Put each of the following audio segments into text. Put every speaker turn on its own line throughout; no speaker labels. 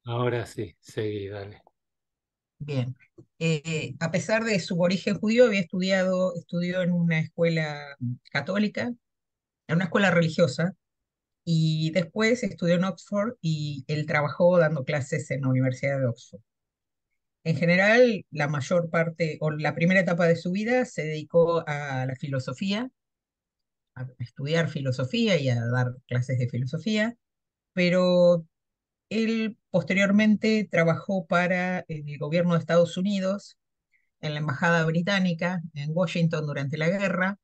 Ahora sí, seguí, dale.
Bien. A pesar de su origen judío, estudió en una escuela católica, en una escuela religiosa, y después estudió en Oxford y él trabajó dando clases en la Universidad de Oxford. En general, la mayor parte o la primera etapa de su vida se dedicó a la filosofía, a estudiar filosofía y a dar clases de filosofía, pero él posteriormente trabajó para el gobierno de Estados Unidos en la embajada británica en Washington durante la guerra,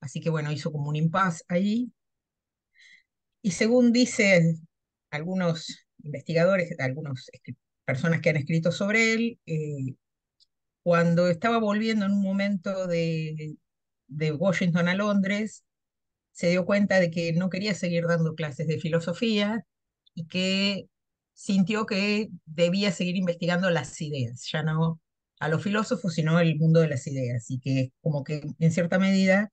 así que bueno, hizo como un impasse ahí. Y según dicen algunos investigadores, personas que han escrito sobre él, cuando estaba volviendo en un momento de Washington a Londres, se dio cuenta de que no quería seguir dando clases de filosofía y que sintió que debía seguir investigando las ideas, ya no a los filósofos, sino el mundo de las ideas, y que como que en cierta medida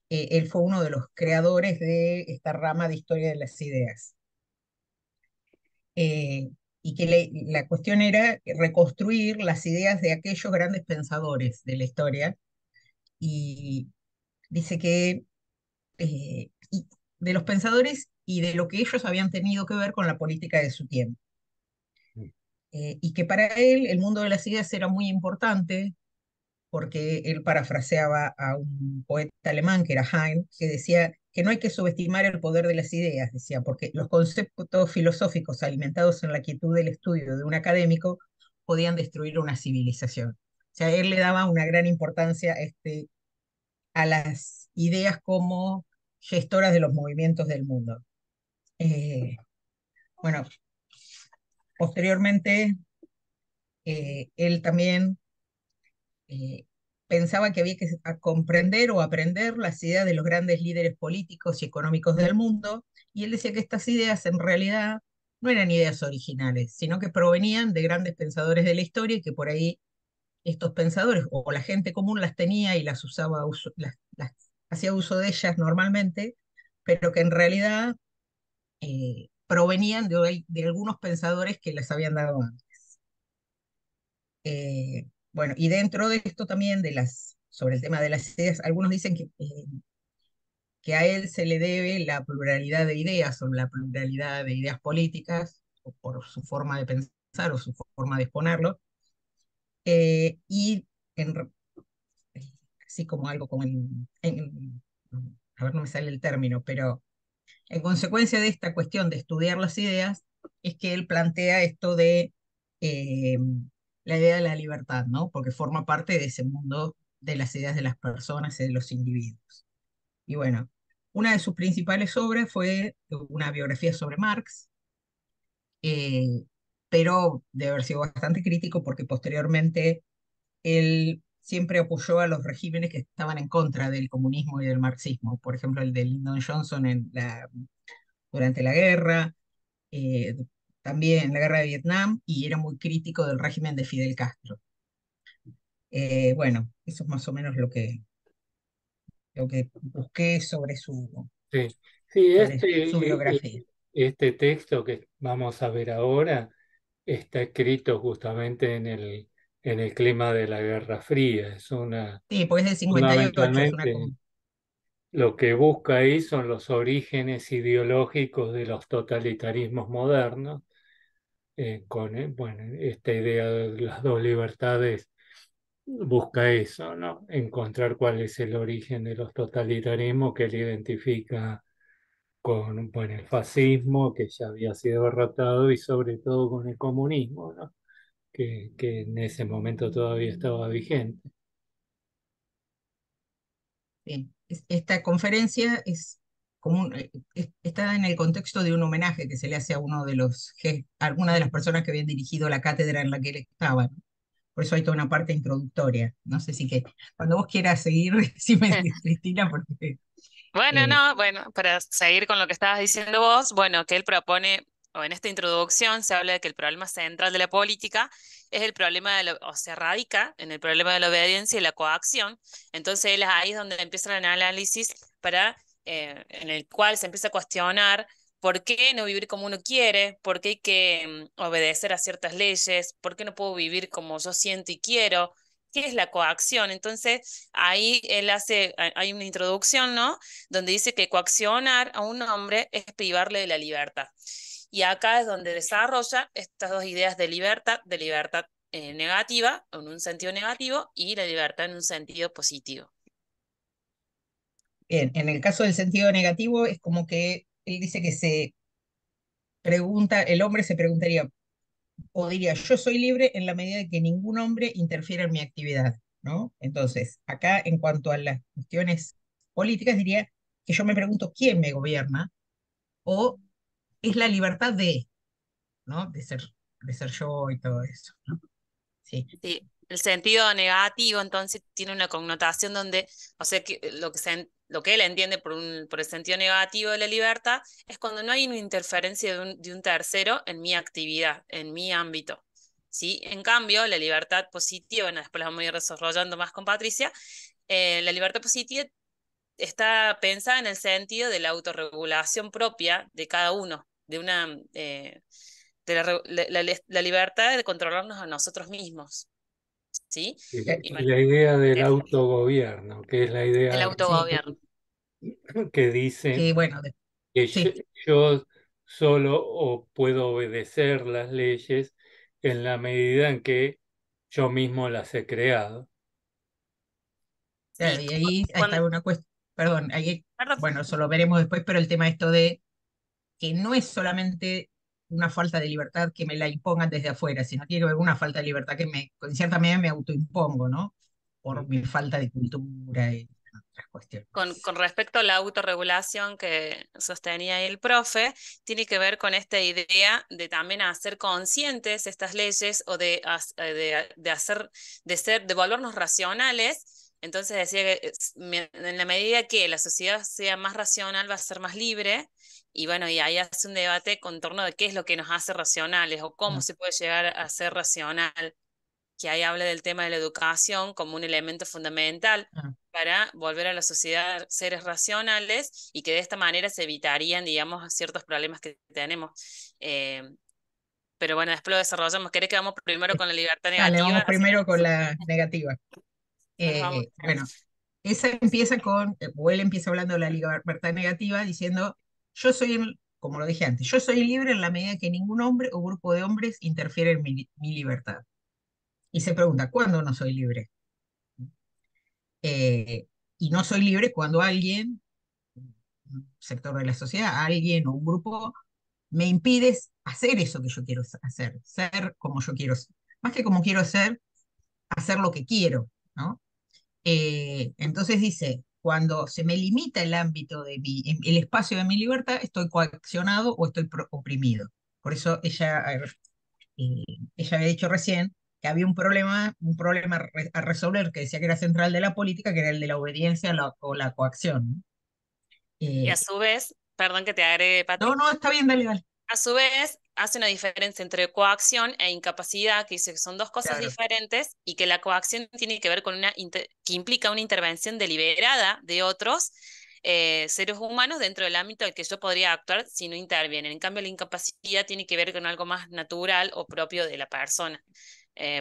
él fue uno de los creadores de esta rama de historia de las ideas. Eh, y que la cuestión era reconstruir las ideas de aquellos grandes pensadores de la historia, y dice que de los pensadores y de lo que ellos habían tenido que ver con la política de su tiempo. Y que para él el mundo de las ideas era muy importante porque él parafraseaba a un poeta alemán que era Heine, que decía que no hay que subestimar el poder de las ideas, decía, porque los conceptos filosóficos alimentados en la quietud del estudio de un académico podían destruir una civilización. O sea, él le daba una gran importancia a las ideas como gestoras de los movimientos del mundo. Eh, bueno, posteriormente él también eh, pensaba que había que comprender o aprender las ideas de los grandes líderes políticos y económicos del mundo, y él decía que estas ideas en realidad no eran ideas originales, sino que provenían de grandes pensadores de la historia y que por ahí estos pensadores o la gente común las tenía y las usaba, hacía uso de ellas normalmente, pero que en realidad provenían de algunos pensadores que las habían dado antes. Bueno, y dentro de esto también, sobre el tema de las ideas, algunos dicen que a él se le debe la pluralidad de ideas o la pluralidad de ideas políticas, o por su forma de pensar o su forma de exponerlo, y en, así como algo como a ver, no me sale el término, pero en consecuencia de esta cuestión de estudiar las ideas, es que él plantea esto de eh, la idea de la libertad, ¿no? Porque forma parte de ese mundo de las ideas de las personas y de los individuos. Y bueno, una de sus principales obras fue una biografía sobre Marx, eh, pero debe haber sido bastante crítico porque posteriormente él siempre apoyó a los regímenes que estaban en contra del comunismo y del marxismo, por ejemplo, el de Lyndon Johnson durante la guerra, eh, también en la guerra de Vietnam, y era muy crítico del régimen de Fidel Castro. Bueno, eso es más o menos lo que busqué
Sí, sí,
sobre su biografía.
este texto que vamos a ver ahora está escrito justamente en el clima de la Guerra Fría. Es
Sí, pues es del 58, es una...
fundamentalmente lo que busca ahí son los orígenes ideológicos de los totalitarismos modernos, con bueno, esta idea de las dos libertades busca eso, ¿no? Encontrar cuál es el origen de los totalitarismos que él identifica con, bueno, el fascismo, que ya había sido derrotado, y sobre todo con el comunismo, ¿no? Que en ese momento todavía estaba vigente.
Sí. Esta conferencia está en el contexto de un homenaje que se le hace a a alguna de las personas que habían dirigido la cátedra en la que él estaba, ¿no? Por eso hay toda una parte introductoria. No sé si cuando vos quieras seguir, decime, Cristina, porque
Bueno,
eh,
no, bueno, para seguir con lo que estabas diciendo vos, bueno, que él propone, o en esta introducción se habla de que el problema central de la política es el problema o sea, radica en el problema de la obediencia y la coacción. Entonces ahí es donde empieza el análisis en el cual se empieza a cuestionar ¿Por qué no vivir como uno quiere? ¿Por qué hay que obedecer a ciertas leyes? ¿Por qué no puedo vivir como yo siento y quiero? ¿Qué es la coacción? Entonces, ahí él hace, hay una introducción, ¿no? Donde dice que coaccionar a un hombre es privarle de la libertad. Y acá es donde desarrolla estas dos ideas de libertad negativa, en un sentido negativo, y la libertad en un sentido positivo.
Bien, en el caso del sentido negativo es como que él dice que se pregunta, el hombre se preguntaría, o diría, yo soy libre en la medida de que ningún hombre interfiera en mi actividad, ¿no? Entonces, acá en cuanto a las cuestiones políticas, diría que yo me pregunto quién me gobierna, o es la libertad de, ¿no? De ser yo y todo eso, ¿no? Sí,
Sí, el sentido negativo entonces tiene una connotación donde, o sea, que lo que él entiende por el sentido negativo de la libertad es cuando no hay una interferencia de un tercero en mi actividad, en mi ámbito. ¿Sí? En cambio, la libertad positiva, bueno, después la vamos a ir desarrollando más con Patricia, la libertad positiva está pensada en el sentido de la autorregulación propia de cada uno, de la libertad de controlarnos a nosotros mismos. ¿Sí? Y
Y
bueno,
la idea del
es
autogobierno, que es la
el
idea
sí,
autogobierno.
que dice
que bueno,
que
sí,
yo solo puedo obedecer las leyes en la medida en que yo mismo las he creado.
claro,
Sí,
y ahí
cuando,
está una cuestión, perdón, ahí,
perdón,
bueno, eso lo veremos después, pero el tema esto de que no es solamente una falta de libertad que me la impongan desde afuera, sino tiene que ver una falta de libertad que en cierta medida me autoimpongo, ¿no? Por mi falta de cultura y otras cuestiones.
con respecto a la autorregulación que sostenía el profe, tiene que ver con esta idea de también hacer conscientes estas leyes o de hacer, de volvernos racionales. Entonces decía que en la medida que la sociedad sea más racional, va a ser más libre. Y bueno, y ahí hace un debate con torno de qué es lo que nos hace racionales o cómo
Ah,
se puede llegar a ser racional, que ahí habla del tema de la educación como un elemento fundamental
ah.
para volver a la sociedad seres racionales y que de esta manera se evitarían, digamos, ciertos problemas que tenemos. Eh, pero bueno, después lo desarrollamos. ¿Querés que vamos primero con la libertad
Dale,
negativa?
vamos primero con la negativa.
Nos vamos.
Bueno, esa empieza o él empieza hablando de la libertad negativa diciendo, yo soy, como lo dije antes, yo soy libre en la medida que ningún hombre o grupo de hombres interfiere en mi libertad. Y se pregunta, ¿cuándo no soy libre? Eh, y no soy libre cuando alguien, un sector de la sociedad, alguien o un grupo, me impide hacer eso que yo quiero hacer, ser como yo quiero ser. Más que como quiero ser, hacer lo que quiero, ¿no? Entonces dice, cuando se me limita el ámbito el espacio de mi libertad, estoy coaccionado o estoy oprimido. Por eso eh, ella había dicho recién que había un problema a resolver que decía que era central de la política, que era el de la obediencia o la coacción, ¿no?
Y a
Eh,
su vez, perdón que te agregue,
no,
Patri,
no, está bien, dale, dale.
a su vez hace una diferencia entre coacción e incapacidad, que dice que son dos cosas
Claro,
diferentes y que la coacción tiene que ver con que implica una intervención deliberada de otros seres humanos dentro del ámbito al que yo podría actuar si no intervienen. En cambio, la incapacidad tiene que ver con algo más natural o propio de la persona.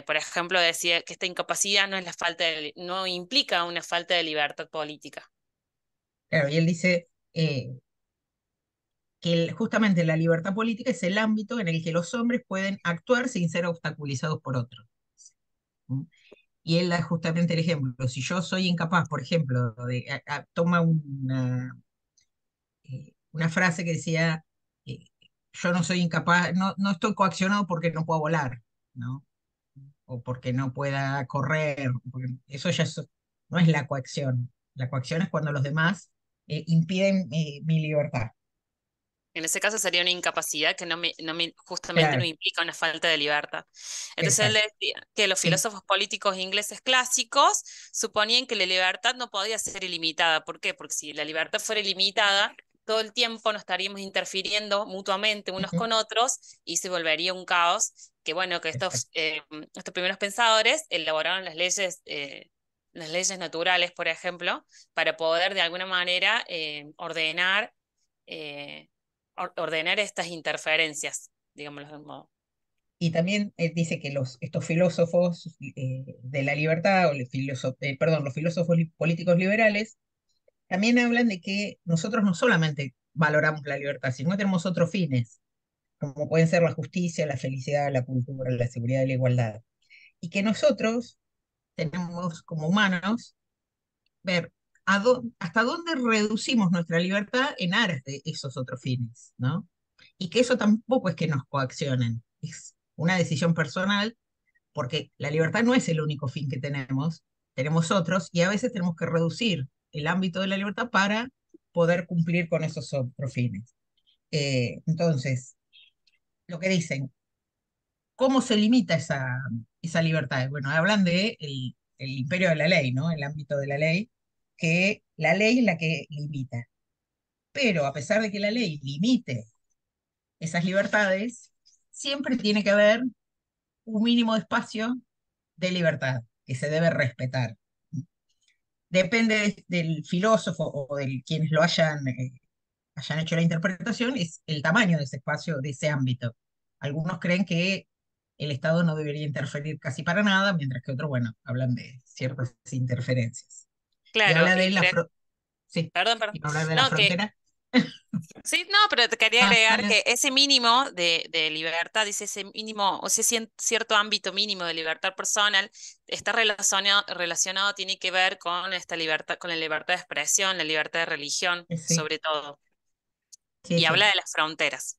Por ejemplo, decía que esta incapacidad no es no implica una falta de libertad política.
claro, y él dice que justamente la libertad política es el ámbito en el que los hombres pueden actuar sin ser obstaculizados por otros. ¿No? Y él da justamente el ejemplo. Si yo soy incapaz, por ejemplo, toma una frase que decía, eh, yo no soy incapaz, no estoy coaccionado porque no puedo volar, ¿no? O porque no pueda correr, eso ya no es la coacción. La coacción es cuando los demás impiden mi libertad.
En ese caso sería una incapacidad que justamente no
Claro,
implica una falta de libertad. Entonces él
exacto.
decía que los
Sí,
filósofos políticos ingleses clásicos suponían que la libertad no podía ser ilimitada. ¿Por qué? Porque si la libertad fuera ilimitada, todo el tiempo nos estaríamos interfiriendo mutuamente unos
ujú,
con otros y se volvería un caos. Que bueno, que
exacto.
estos primeros pensadores elaboraron las leyes naturales, por ejemplo, para poder de alguna manera ordenar. ordenar estas interferencias, digámoslo de un modo.
Y también dice que estos filósofos de la libertad, perdón, los filósofos políticos liberales, también hablan de que nosotros no solamente valoramos la libertad, sino que tenemos otros fines, como pueden ser la justicia, la felicidad, la cultura, la seguridad y la igualdad. Y que nosotros tenemos como humanos ver hasta dónde reducimos nuestra libertad en aras de esos otros fines, ¿no? Y que eso tampoco es que nos coaccionen, es una decisión personal, porque la libertad no es el único fin que tenemos otros, y a veces tenemos que reducir el ámbito de la libertad para poder cumplir con esos otros fines. Entonces, lo que dicen, ¿cómo se limita esa libertad? Bueno, hablan de el imperio de la ley, ¿no? El ámbito de la ley, que la ley es la que limita. Pero a pesar de que la ley limite esas libertades, siempre tiene que haber un mínimo de espacio de libertad que se debe respetar. Depende del filósofo o de quienes lo hayan hecho la interpretación, es el tamaño de ese espacio, de ese ámbito. Algunos creen que el Estado no debería interferir casi para nada, mientras que otros, bueno, hablan de ciertas interferencias. Y
Claro,
habla de sí,
perdón, perdón.
y habla de la
No, que
frontera.
sí, no, pero te quería
Ah,
agregar
dale.
que ese mínimo de libertad, dice ese mínimo, o sea, cierto ámbito mínimo de libertad personal, está relacionado, tiene que ver con esta libertad, con la libertad de expresión, la libertad de religión,
Sí,
sobre todo.
sí,
Y habla
sí.
de las fronteras,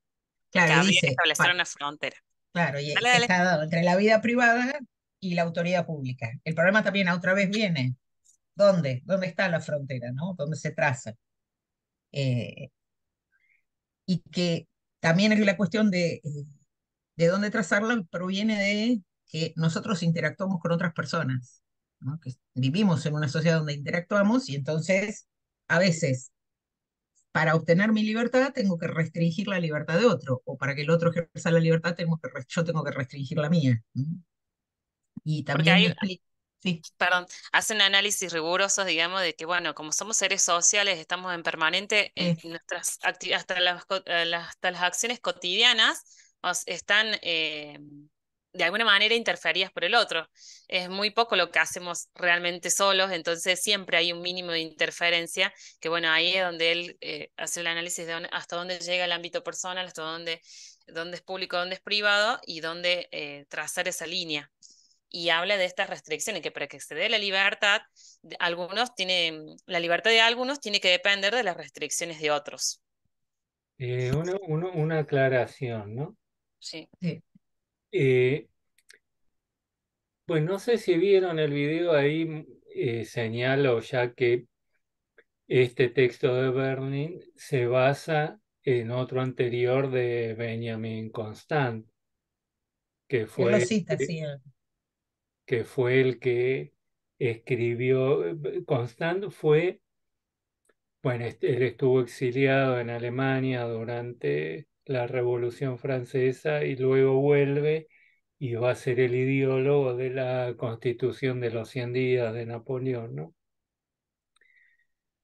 que
Claro, y
habría que
dice,
establecer una frontera.
claro, y
Dale,
que
dale.
está dado entre la vida privada y la autoridad pública. El problema también otra vez viene, ¿dónde? ¿Dónde está la frontera, no? ¿Dónde se traza? Eh, y que también es la cuestión de dónde trazarla, proviene de que nosotros interactuamos con otras personas, ¿no? Que vivimos en una sociedad donde interactuamos y entonces a veces para obtener mi libertad tengo que restringir la libertad de otro, o para que el otro ejerza la libertad yo tengo que restringir la mía, ¿no? Y
Porque
también
hay,
explica, sí,
perdón, hacen análisis rigurosos, digamos, de que, bueno, como somos seres sociales, estamos en permanente,
eh,
nuestras hasta hasta las acciones cotidianas están de alguna manera interferidas por el otro. Es muy poco lo que hacemos realmente solos, entonces siempre hay un mínimo de interferencia, que bueno, ahí es donde él hace el análisis de hasta dónde llega el ámbito personal, hasta dónde es público, dónde es privado y dónde trazar esa línea y habla de estas restricciones, que para que se dé la libertad, la libertad de algunos tiene que depender de las restricciones de otros.
Una aclaración, ¿no?
Sí.
sí,
Eh, pues no sé si vieron el video ahí, señalo ya que este texto de Berlin se basa en otro anterior de Benjamin Constant, que
él lo
fue,
cita, sí,
que fue el que escribió. Constant fue, bueno, él estuvo exiliado en Alemania durante la Revolución Francesa y luego vuelve y va a ser el ideólogo de la Constitución de los 100 días de Napoleón, ¿no?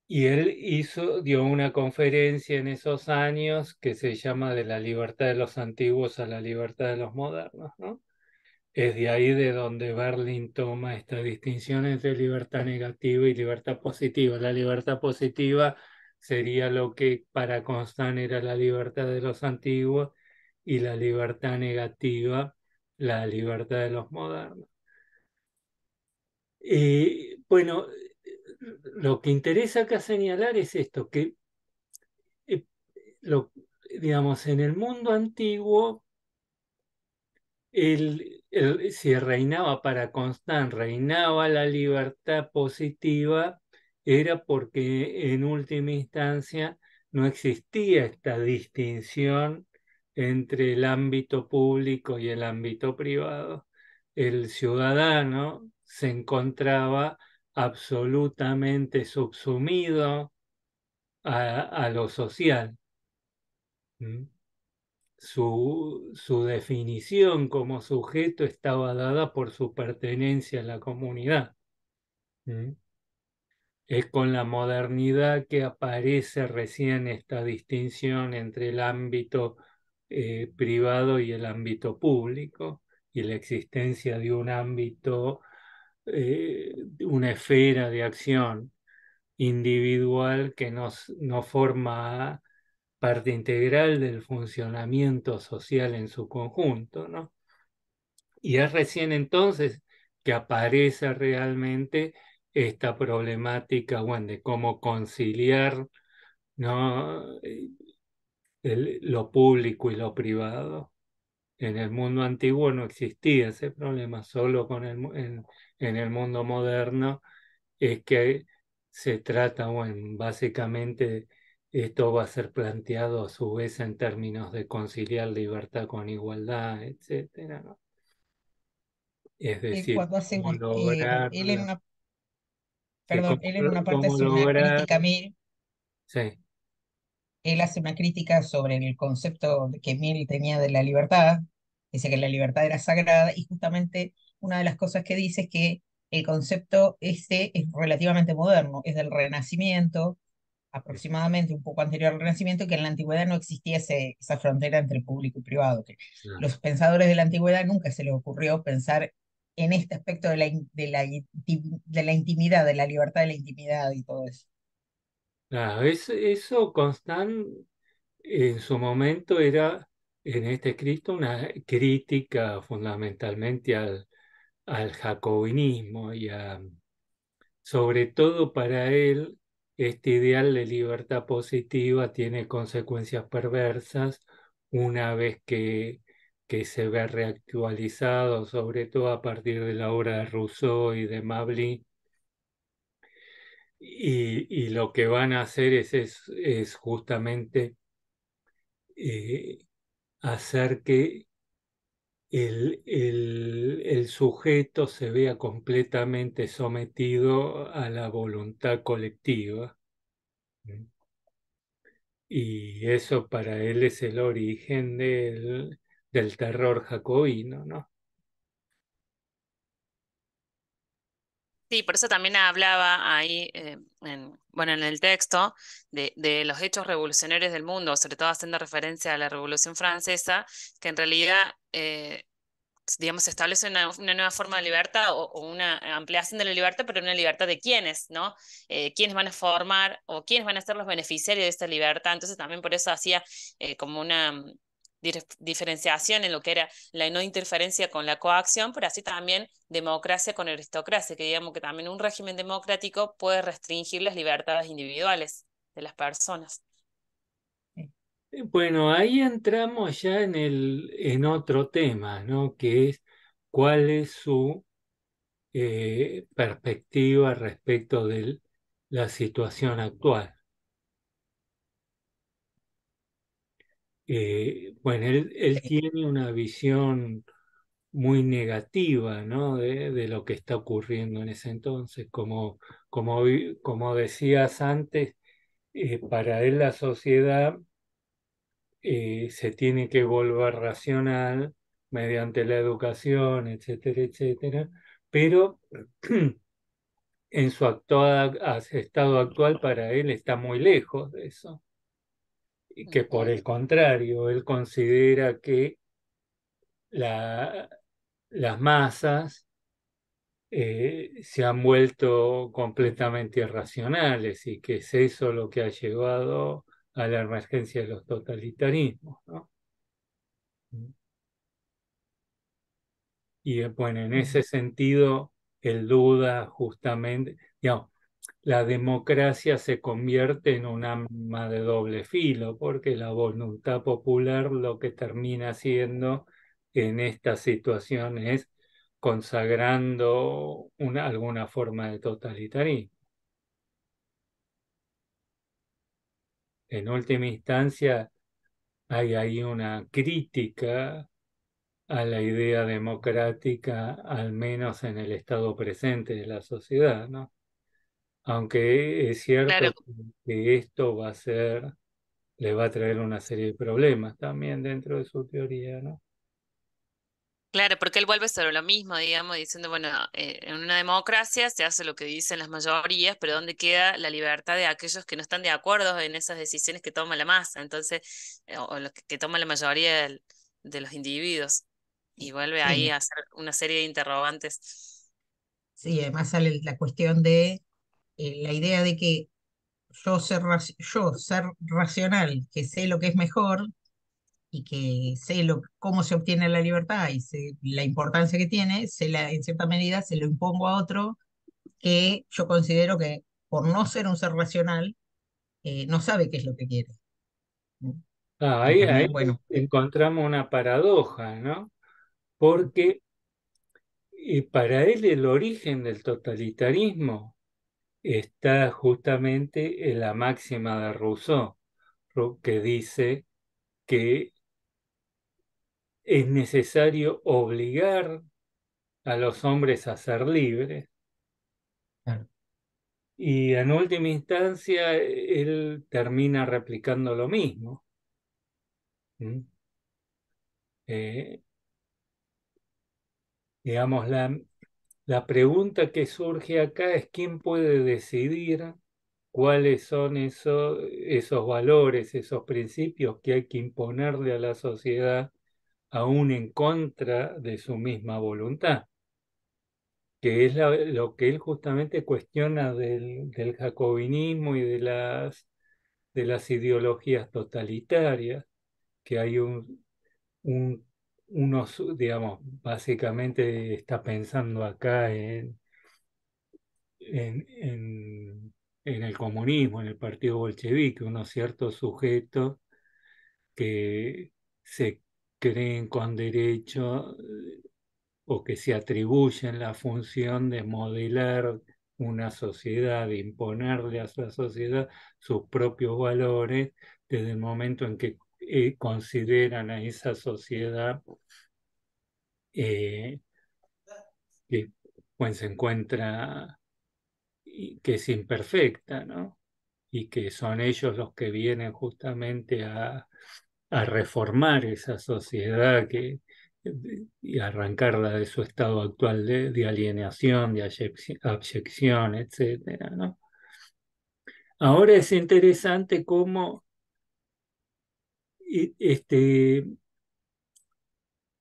Y él dio una conferencia en esos años que se llama De la libertad de los antiguos a la libertad de los modernos, ¿no? Es de ahí de donde Berlin toma esta distinción entre libertad negativa y libertad positiva. La libertad positiva sería lo que para Constant era la libertad de los antiguos y la libertad negativa, la libertad de los modernos. Bueno, lo que interesa acá señalar es esto, que eh, digamos, en el mundo antiguo, si reinaba para Constant, reinaba la libertad positiva, era porque en última instancia no existía esta distinción entre el ámbito público y el ámbito privado. El ciudadano se encontraba absolutamente subsumido a lo social. ¿Mm? Su definición como sujeto estaba dada por su pertenencia a la comunidad. ¿Mm? Es con la modernidad que aparece recién esta distinción entre el ámbito privado y el ámbito público, y la existencia de un ámbito, una esfera de acción individual que no forma parte integral del funcionamiento social en su conjunto, ¿no? Y es recién entonces que aparece realmente esta problemática, bueno, de cómo conciliar, ¿no? Lo público y lo privado. En el mundo antiguo no existía ese problema, solo en el mundo moderno es que se trata, bueno, básicamente esto va a ser planteado a su vez en términos de conciliar libertad con igualdad, etcétera, ¿no? Es decir,
Cuando hace
cómo lograr,
él en una,
que
perdón, él en una parte
cómo
hace una
lograr,
crítica,
sí,
él hace una crítica sobre el concepto que Mill tenía de la libertad, dice que la libertad era sagrada y justamente una de las cosas que dice es que el concepto este es relativamente moderno, es del Renacimiento, aproximadamente un poco anterior al Renacimiento, que en la antigüedad no existía esa frontera entre público y privado, que
claro.
los pensadores de la antigüedad nunca se les ocurrió pensar en este aspecto de la intimidad, de la libertad de la intimidad y todo eso.
Claro, eso Constant en su momento era en este escrito una crítica fundamentalmente al jacobinismo sobre todo para él, este ideal de libertad positiva tiene consecuencias perversas una vez que se ve reactualizado, sobre todo a partir de la obra de Rousseau y de Mably. Y lo que van a hacer es justamente eh, hacer que el sujeto se vea completamente sometido a la voluntad colectiva. ¿Mm? Y eso para él es el origen del terror jacobino, ¿no?
Sí, por eso también hablaba ahí, bueno, en el texto de los hechos revolucionarios del mundo, sobre todo haciendo referencia a la Revolución Francesa, que en realidad, digamos, se establece una nueva forma de libertad o una ampliación de la libertad, pero una libertad de quiénes, ¿no? Quiénes van a formar o quiénes van a ser los beneficiarios de esta libertad. Entonces también por eso hacía como una diferenciación en lo que era la no interferencia con la coacción, pero así también democracia con aristocracia, que digamos que también un régimen democrático puede restringir las libertades individuales de las personas.
Bueno, ahí entramos ya en otro tema, ¿no? Que es cuál es su perspectiva respecto de la situación actual. Bueno, él
Sí,
tiene una visión muy negativa, ¿no? De lo que está ocurriendo en ese entonces. Como decías antes, para él la sociedad se tiene que volver racional mediante la educación, etcétera, etcétera, pero en su estado actual para él está muy lejos de eso. Y que por el contrario, él considera que la- las masas se han vuelto completamente irracionales y que es eso lo que ha llevado a la emergencia de los totalitarismos, ¿no? Y bueno, en ese sentido, él duda justamente, digamos, la democracia se convierte en un arma de doble filo, porque la voluntad popular lo que termina haciendo en esta situación es consagrando alguna forma de totalitarismo. En última instancia, hay ahí una crítica a la idea democrática, al menos en el estado presente de la sociedad, ¿no? Aunque es
Claro,
cierto que esto le va a traer una serie de problemas también dentro de su teoría, ¿no?
Claro, porque él vuelve sobre lo mismo, digamos, diciendo, bueno, en una democracia se hace lo que dicen las mayorías, pero ¿dónde queda la libertad de aquellos que no están de acuerdo en esas decisiones que toma la masa? Entonces, o lo que toma la mayoría de los individuos. Y vuelve ahí
Sí,
a hacer una serie de interrogantes.
sí, además sale la cuestión de la idea de que yo ser racional, que sé lo que es mejor y que sé cómo se obtiene la libertad y sé la importancia que tiene, en cierta medida se lo impongo a otro que yo considero que por no ser un ser racional, no sabe qué es lo que quiere, ¿no? Y
Ahí
también, bueno,
encontramos una paradoja, ¿no? Porque para él el origen del totalitarismo está justamente en la máxima de Rousseau, que dice que es necesario obligar a los hombres a ser libres
claro,
y en última instancia él termina replicando lo mismo. ¿Mm? Eh, digamos, la pregunta que surge acá es quién puede decidir cuáles son esos valores, esos principios que hay que imponerle a la sociedad aún en contra de su misma voluntad, que es lo que él justamente cuestiona del jacobinismo y de las ideologías totalitarias, que hay un- unos, digamos, básicamente está pensando acá en el comunismo, en el partido bolchevique, unos ciertos sujetos que se creen con derecho o que se atribuyen la función de modelar una sociedad, de imponerle a la sociedad sus propios valores desde el momento en que consideran a esa sociedad eh, que pues, se encuentra y que es imperfecta, ¿no? Y que son ellos los que vienen justamente a reformar esa sociedad y arrancarla de su estado actual de alienación, de abyección, etcétera, ¿no? Ahora es interesante cómo este,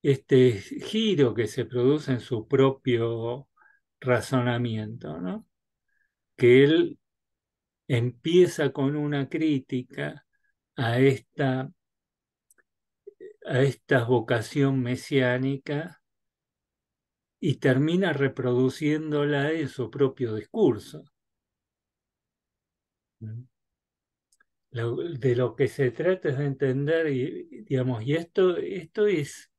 este giro que se produce en su propio razonamiento, ¿no? Que él empieza con una crítica a esta vocación mesiánica y termina reproduciéndola en su propio discurso. De lo que se trata es de entender, y, digamos, y esto es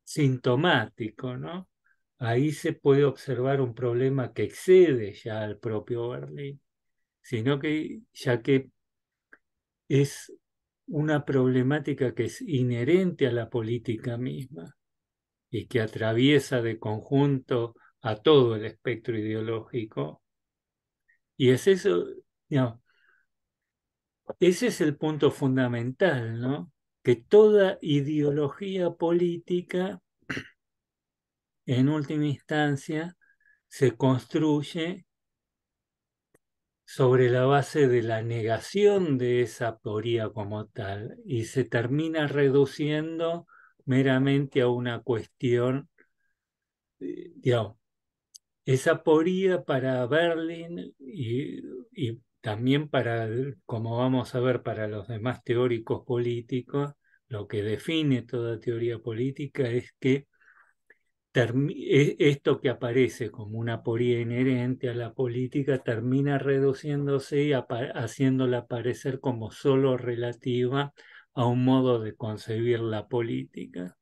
sintomático, ¿no? Ahí se puede observar un problema que excede ya al propio Berlín, sino que ya que es una problemática que es inherente a la política misma y que atraviesa de conjunto a todo el espectro ideológico. Y es eso, digamos, ese es el punto fundamental, ¿no? Que toda ideología política, en última instancia, se construye sobre la base de la negación de esa teoría como tal y se termina reduciendo meramente a una cuestión, digamos, esa aporía para Berlín y también para, como vamos a ver, para los demás teóricos políticos, lo que define toda teoría política es que esto que aparece como una aporía inherente a la política termina reduciéndose y haciéndola aparecer como solo relativa a un modo de concebir la política,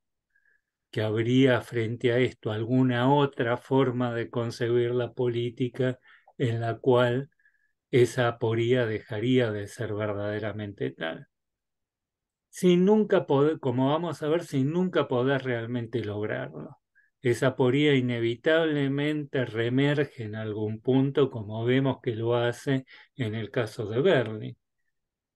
que habría frente a esto alguna otra forma de concebir la política en la cual esa aporía dejaría de ser verdaderamente tal. Sin nunca poder, como vamos a ver, sin nunca poder realmente lograrlo. Esa aporía inevitablemente reemerge en algún punto, como vemos que lo hace en el caso de Bernie,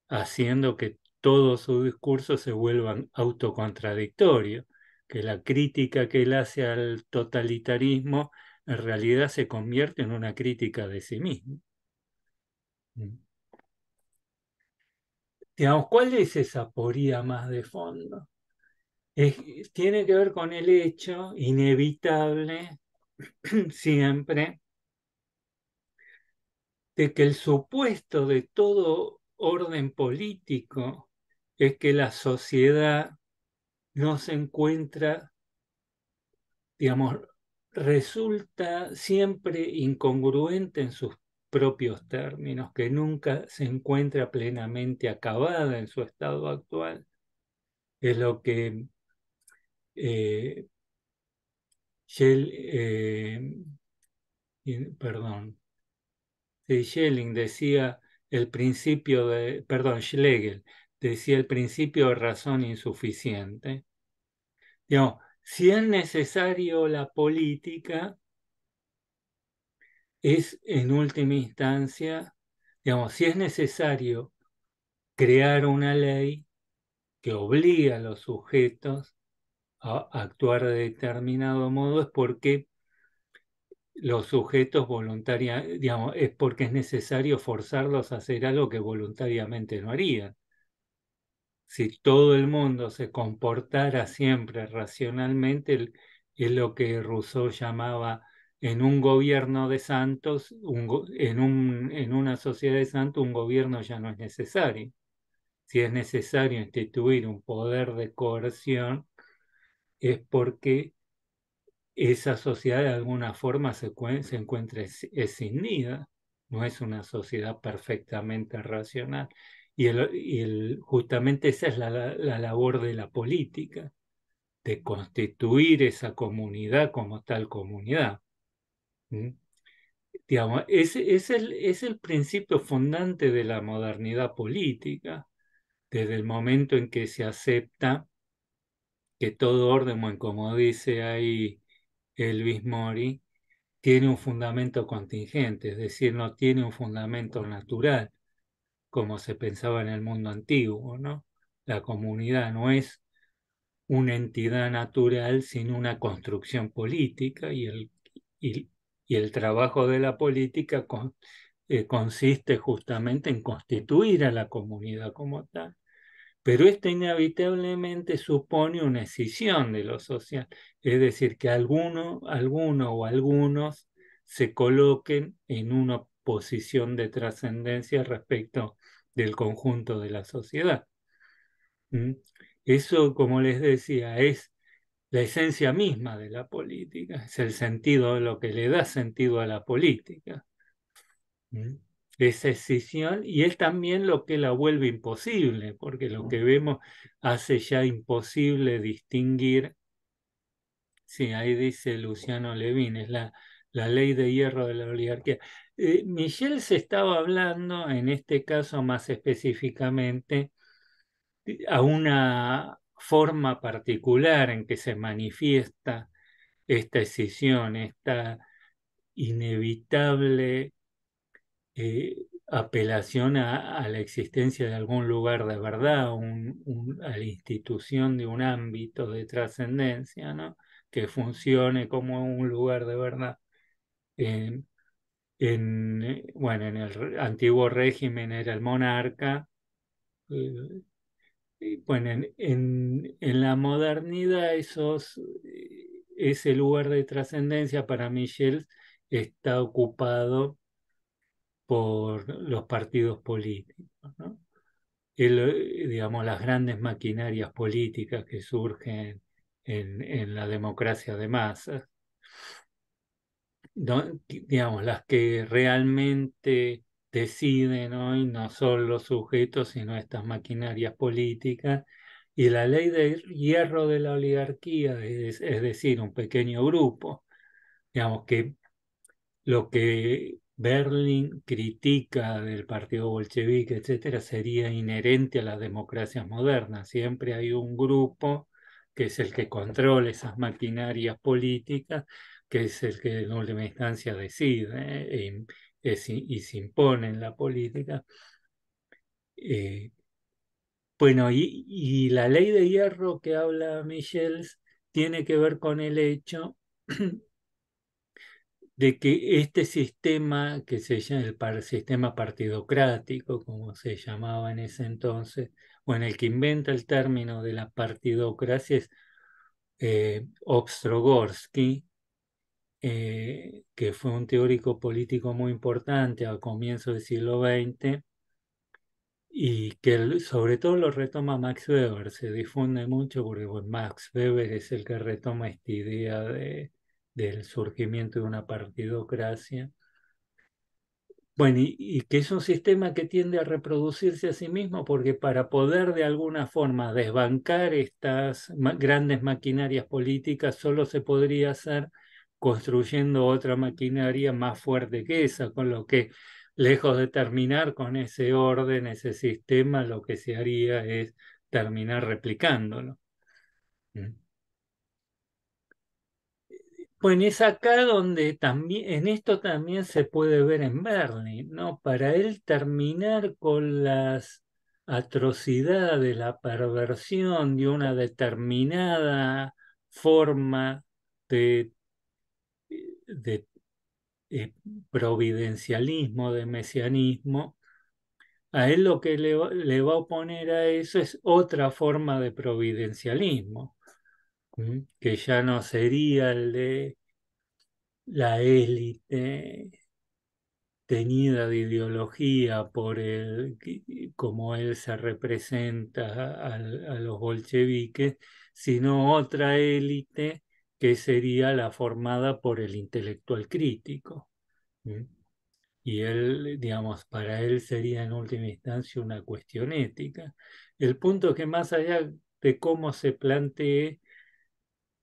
haciendo que todo su discurso se vuelva autocontradictorio. que la crítica que él hace al totalitarismo en realidad se convierte en una crítica de sí mismo. Digamos, ¿cuál es esa aporía más de fondo? Tiene que ver con el hecho inevitable siempre de que el supuesto de todo orden político es que la sociedad no se encuentra, digamos, resulta siempre incongruente en sus propios términos, que nunca se encuentra plenamente acabada en su estado actual. Es lo que eh, perdón, Schelling decía el principio de, perdón, Schlegel decía el principio de razón insuficiente. Digamos, si es necesario la política, es en última instancia, digamos, si es necesario crear una ley que obliga a los sujetos a actuar de determinado modo, es porque los sujetos voluntariamente, digamos, es porque es necesario forzarlos a hacer algo que voluntariamente no harían. Si todo el mundo se comportara siempre racionalmente, es lo que Rousseau llamaba en un gobierno de santos, en una sociedad de santos, un gobierno ya no es necesario. Si es necesario instituir un poder de coerción, es porque esa sociedad de alguna forma se encuentra escindida, no es una sociedad perfectamente racional. Justamente esa es la labor de la política, de constituir esa comunidad como tal comunidad. ¿Mm? Digamos, es el principio fundante de la modernidad política, desde el momento en que se acepta que todo orden, bueno, como dice ahí Luis Mori, tiene un fundamento contingente, es decir, no tiene un fundamento natural, como se pensaba en el mundo antiguo, ¿no? La comunidad no es una entidad natural, sino una construcción política y, y el trabajo de la política consiste justamente en constituir a la comunidad como tal. Pero esto inevitablemente supone una escisión de lo social, es decir, que alguno o algunos se coloquen en una posición de trascendencia respecto del conjunto de la sociedad. ¿Mm? Eso, como les decía, es la esencia misma de la política, es el sentido, lo que le da sentido a la política. ¿Mm? Esa escisión, y es también lo que la vuelve imposible, porque lo que vemos hace ya imposible distinguir, sí, ahí dice Luciano Levin, es la ley de hierro de la oligarquía. Michel se estaba hablando, en este caso más específicamente, a una forma particular en que se manifiesta esta escisión, esta inevitable apelación a la existencia de algún lugar de verdad, a la institución de un ámbito de trascendencia, ¿no? Que funcione como un lugar de verdad. Bueno, en el antiguo régimen era el monarca. eh, y bueno, en la modernidad ese lugar de trascendencia para Michel está ocupado por los partidos políticos, ¿no? Digamos, las grandes maquinarias políticas que surgen en la democracia de masas, digamos, las que realmente deciden hoy no son los sujetos, sino estas maquinarias políticas. Y la ley de hierro de la oligarquía, es decir, un pequeño grupo, digamos, que lo que Berlín critica del partido bolchevique, etcétera, sería inherente a las democracias modernas. Siempre hay un grupo que es el que controla esas maquinarias políticas, que es el que en última instancia decide, y se impone en la política. Bueno, y la ley de hierro que habla Michels tiene que ver con el hecho de que este sistema, que se llama sistema partidocrático, como se llamaba en ese entonces, o en el que inventa el término de la partidocracia, es Ostrogorsky, que fue un teórico político muy importante a comienzos del siglo XX, y que sobre todo lo retoma Max Weber. Se difunde mucho porque bueno, Max Weber es el que retoma esta idea del surgimiento de una partidocracia. Bueno, y que es un sistema que tiende a reproducirse a sí mismo, porque para poder de alguna forma desbancar estas grandes maquinarias políticas solo se podría hacer construyendo otra maquinaria más fuerte que esa, con lo que lejos de terminar con ese orden, ese sistema, lo que se haría es terminar replicándolo. ¿Mm? Bueno, es acá donde también, en esto también se puede ver en Berlín, ¿no? Para él terminar con las atrocidades, la perversión de una determinada forma de, de providencialismo, de mesianismo, a él lo que le va a oponer a eso es otra forma de providencialismo, que ya no sería el de la élite teñida de ideología por como él se representa a los bolcheviques, sino otra élite que sería la formada por el intelectual crítico. ¿Mm? Y él, digamos, para él sería en última instancia una cuestión ética. El punto es que más allá de cómo se plantee,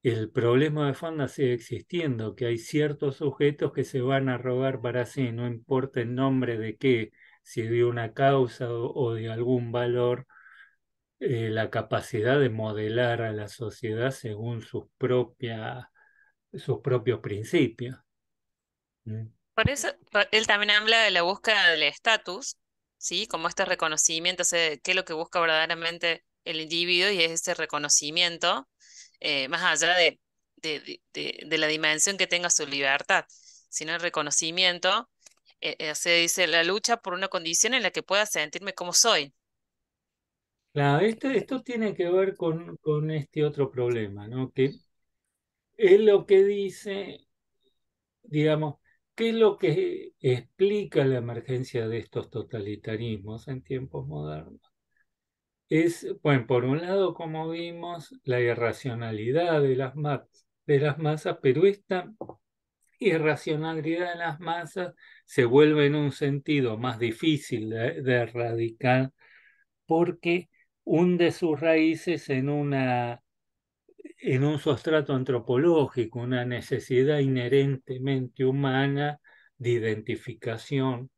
el problema de fondo sigue existiendo, que hay ciertos sujetos que se van a rogar para sí, no importa el nombre de qué, si de una causa o de algún valor, la capacidad de modelar a la sociedad según sus propios principios. ¿Mm?
Por eso él también habla de la búsqueda del estatus, ¿sí? Como este reconocimiento, o sea, qué es lo que busca verdaderamente el individuo y es ese reconocimiento, más allá de la dimensión que tenga su libertad, sino el reconocimiento, se dice la lucha por una condición en la que pueda sentirme como soy.
Claro, esto tiene que ver con este otro problema, ¿no? Que él lo que dice, digamos, ¿qué es lo que explica la emergencia de estos totalitarismos en tiempos modernos? Es, bueno, por un lado, como vimos, la irracionalidad de las masas, pero esta irracionalidad de las masas se vuelve en un sentido más difícil de erradicar porque hunde sus raíces en un sustrato antropológico, una necesidad inherentemente humana de identificación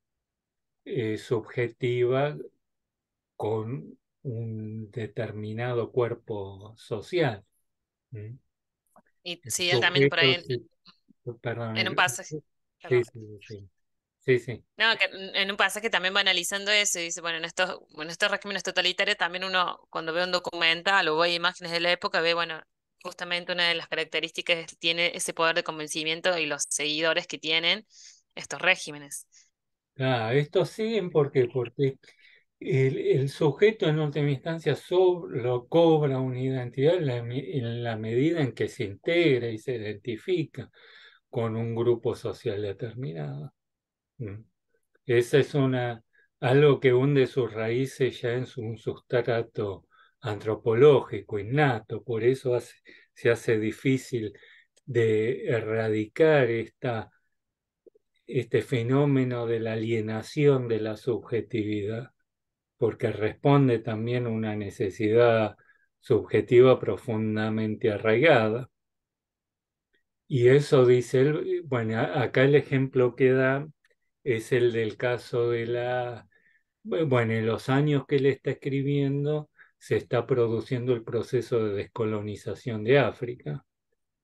subjetiva con un determinado cuerpo social. ¿Mm?
Y
El
sí, él también por
sujeto,
ahí
sí, perdón,
en un pasaje.
sí,
Perdón.
sí, sí, sí, sí,
No, que en un pasaje también va analizando eso y dice, bueno, en estos regímenes totalitarios también uno, cuando ve un documental o ve imágenes de la época, ve, bueno, justamente una de las características es que tiene ese poder de convencimiento y los seguidores que tienen estos regímenes.
ah, esto siguen porque el sujeto en última instancia lo cobra una identidad en la medida en que se integra y se identifica con un grupo social determinado. Mm. Esa es algo que hunde sus raíces ya en un sustrato antropológico innato, por eso se hace difícil de erradicar este fenómeno de la alienación de la subjetividad, porque responde también a una necesidad subjetiva profundamente arraigada. Y eso dice él, bueno, acá el ejemplo que da es el del caso de bueno, en los años que él está escribiendo, se está produciendo el proceso de descolonización de África,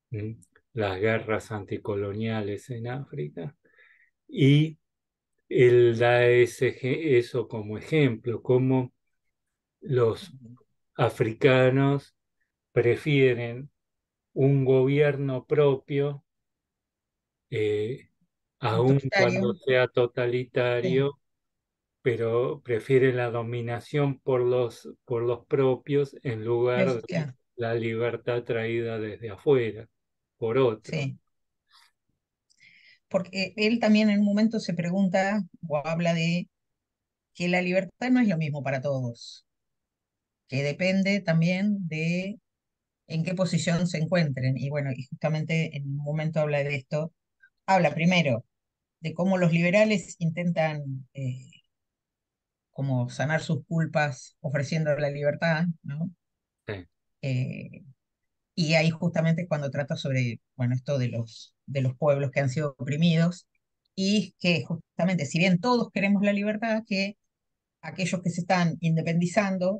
¿m? Las guerras anticoloniales en África. Y él da eso como ejemplo, cómo los africanos prefieren un gobierno propio, eh, aun cuando
Autoritario,
sea
sí,
totalitario, pero prefiere la dominación por los propios en lugar de
claro,
la libertad traída desde afuera, por otro.
sí. Porque él también en un momento se pregunta o habla de que la libertad no es lo mismo para todos, que depende también de en qué posición se encuentren. Y bueno, y justamente en un momento habla de esto, habla primero de cómo los liberales intentan como sanar sus culpas ofreciendo la libertad, ¿no?
Sí.
Eh, y ahí justamente cuando trata sobre, bueno, esto de los pueblos que han sido oprimidos, y que justamente, si bien todos queremos la libertad, que aquellos que se están independizando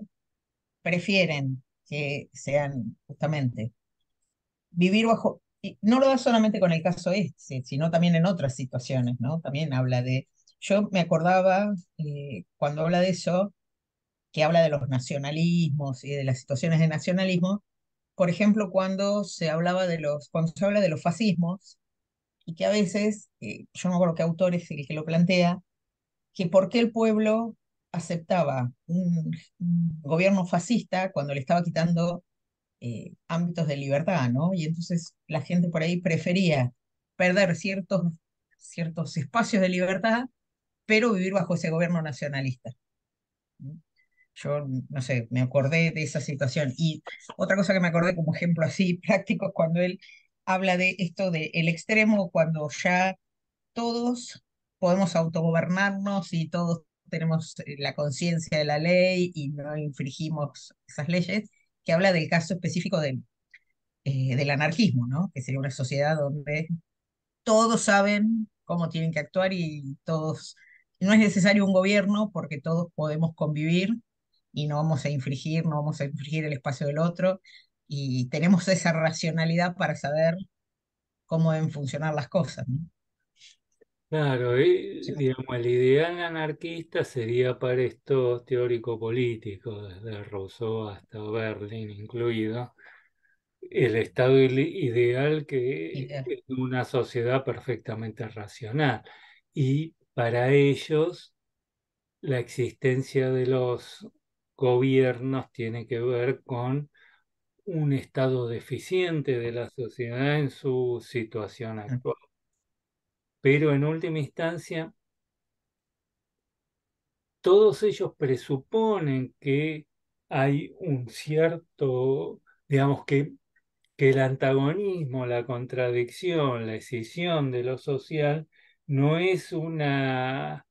prefieren que sean justamente vivir bajo, y no lo da solamente con el caso este, sino también en otras situaciones, ¿no? También habla de, yo me acordaba cuando habla de eso, que habla de los nacionalismos y de las situaciones de nacionalismo, por ejemplo, cuando se habla de los fascismos, y que a veces, yo no me acuerdo qué autor es el que lo plantea, que por qué el pueblo aceptaba un gobierno fascista cuando le estaba quitando ámbitos de libertad, ¿no? Y entonces la gente por ahí prefería perder ciertos espacios de libertad, pero vivir bajo ese gobierno nacionalista, ¿no? Yo, no sé, me acordé de esa situación. Y otra cosa que me acordé como ejemplo así práctico es cuando él habla de esto del extremo, cuando ya todos podemos autogobernarnos y todos tenemos la conciencia de la ley y no infringimos esas leyes, que habla del caso específico del anarquismo, ¿no? Que sería una sociedad donde todos saben cómo tienen que actuar y todos, no es necesario un gobierno porque todos podemos convivir y no vamos a infringir el espacio del otro, y tenemos esa racionalidad para saber cómo deben funcionar las cosas, ¿no?
Claro, digamos, el ideal anarquista sería para estos teóricos políticos, desde Rousseau hasta Berlín incluido, el estado ideal que
Ideal.
es una sociedad perfectamente racional. Y para ellos, la existencia de los gobiernos tiene que ver con un estado deficiente de la sociedad en su situación actual. Pero en última instancia, todos ellos presuponen que hay un cierto, digamos que el antagonismo, la contradicción, la escisión de lo social no es una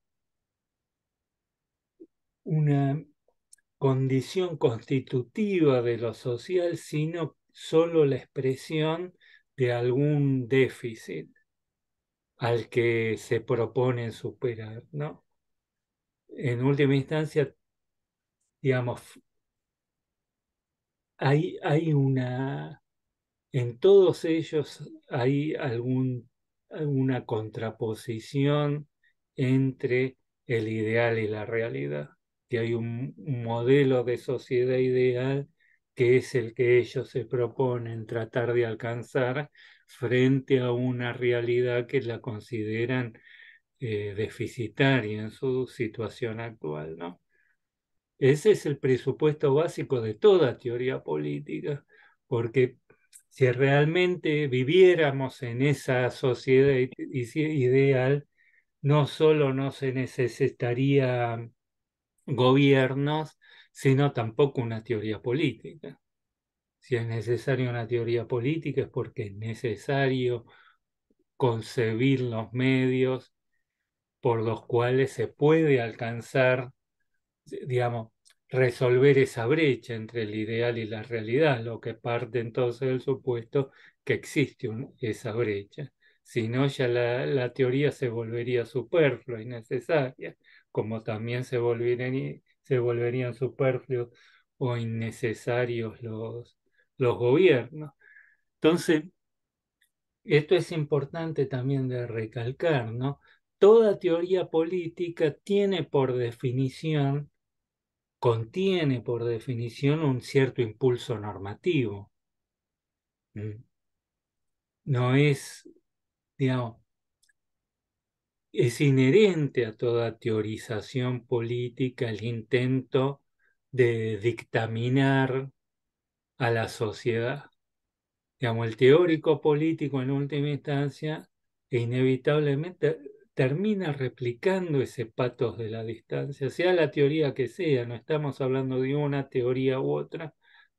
condición constitutiva de lo social, sino solo la expresión de algún déficit al que se proponen superar, ¿no? En última instancia, digamos, hay en todos ellos hay alguna contraposición entre el ideal y la realidad, que hay un modelo de sociedad ideal que es el que ellos se proponen tratar de alcanzar frente a una realidad que la consideran deficitaria en su situación actual, ¿no? Ese es el presupuesto básico de toda teoría política, porque si realmente viviéramos en esa sociedad ideal, no solo no se necesitaría gobiernos, sino tampoco una teoría política. Si es necesaria una teoría política es porque es necesario concebir los medios por los cuales se puede alcanzar, digamos, resolver esa brecha entre el ideal y la realidad, lo que parte entonces del supuesto que existe esa brecha. Si no, ya la teoría se volvería superflua y necesaria, como también se volverían superfluos o innecesarios los gobiernos. Entonces, esto es importante también de recalcar, ¿no? Toda teoría política contiene por definición un cierto impulso normativo. ¿Mm? no es, digamos, es inherente a toda teorización política el intento de dictaminar a la sociedad. Digamos, el teórico político en última instancia inevitablemente termina replicando ese patos de la distancia, sea la teoría que sea, no estamos hablando de una teoría u otra.